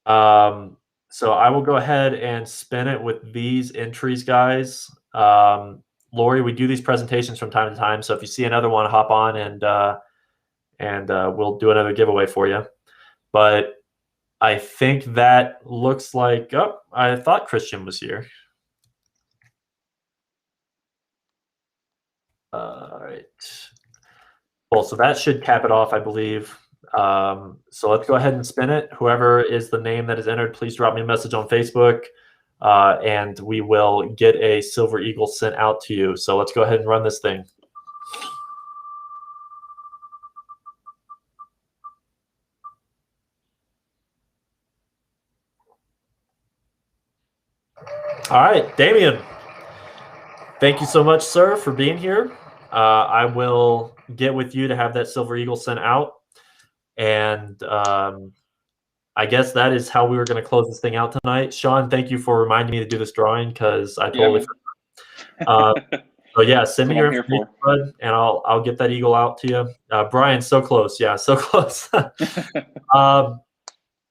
So I will go ahead and spin it with these entries, guys. Lori, we do these presentations from time to time. So if you see another one, hop on and we'll do another giveaway for you. But I think that looks like, oh, I thought Christian was here. All right. Well, so that should cap it off, I believe. So let's go ahead and spin it. Whoever is the name that is entered, please drop me a message on Facebook, and we will get a Silver Eagle sent out to you. So let's go ahead and run this thing. All right, Damien. Thank you so much, sir, for being here. I will get with you to have that Silver Eagle sent out. And I guess that is how we were going to close this thing out tonight. Sean, thank you for reminding me to do this drawing because I totally forgot. So yeah, send me your information, bud, and I'll get that eagle out to you. Brian, so close. Yeah, so close.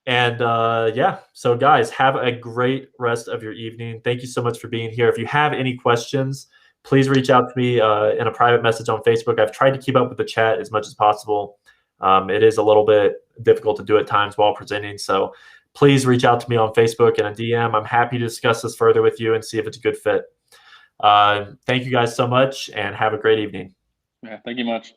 Yeah, so guys, have a great rest of your evening. Thank you so much for being here. If you have any questions, please reach out to me in a private message on Facebook. I've tried to keep up with the chat as much as possible. It is a little bit difficult to do at times while presenting, so please reach out to me on Facebook and a DM. I'm happy to discuss this further with you and see if it's a good fit. Thank you guys so much, and have a great evening. Yeah, thank you much.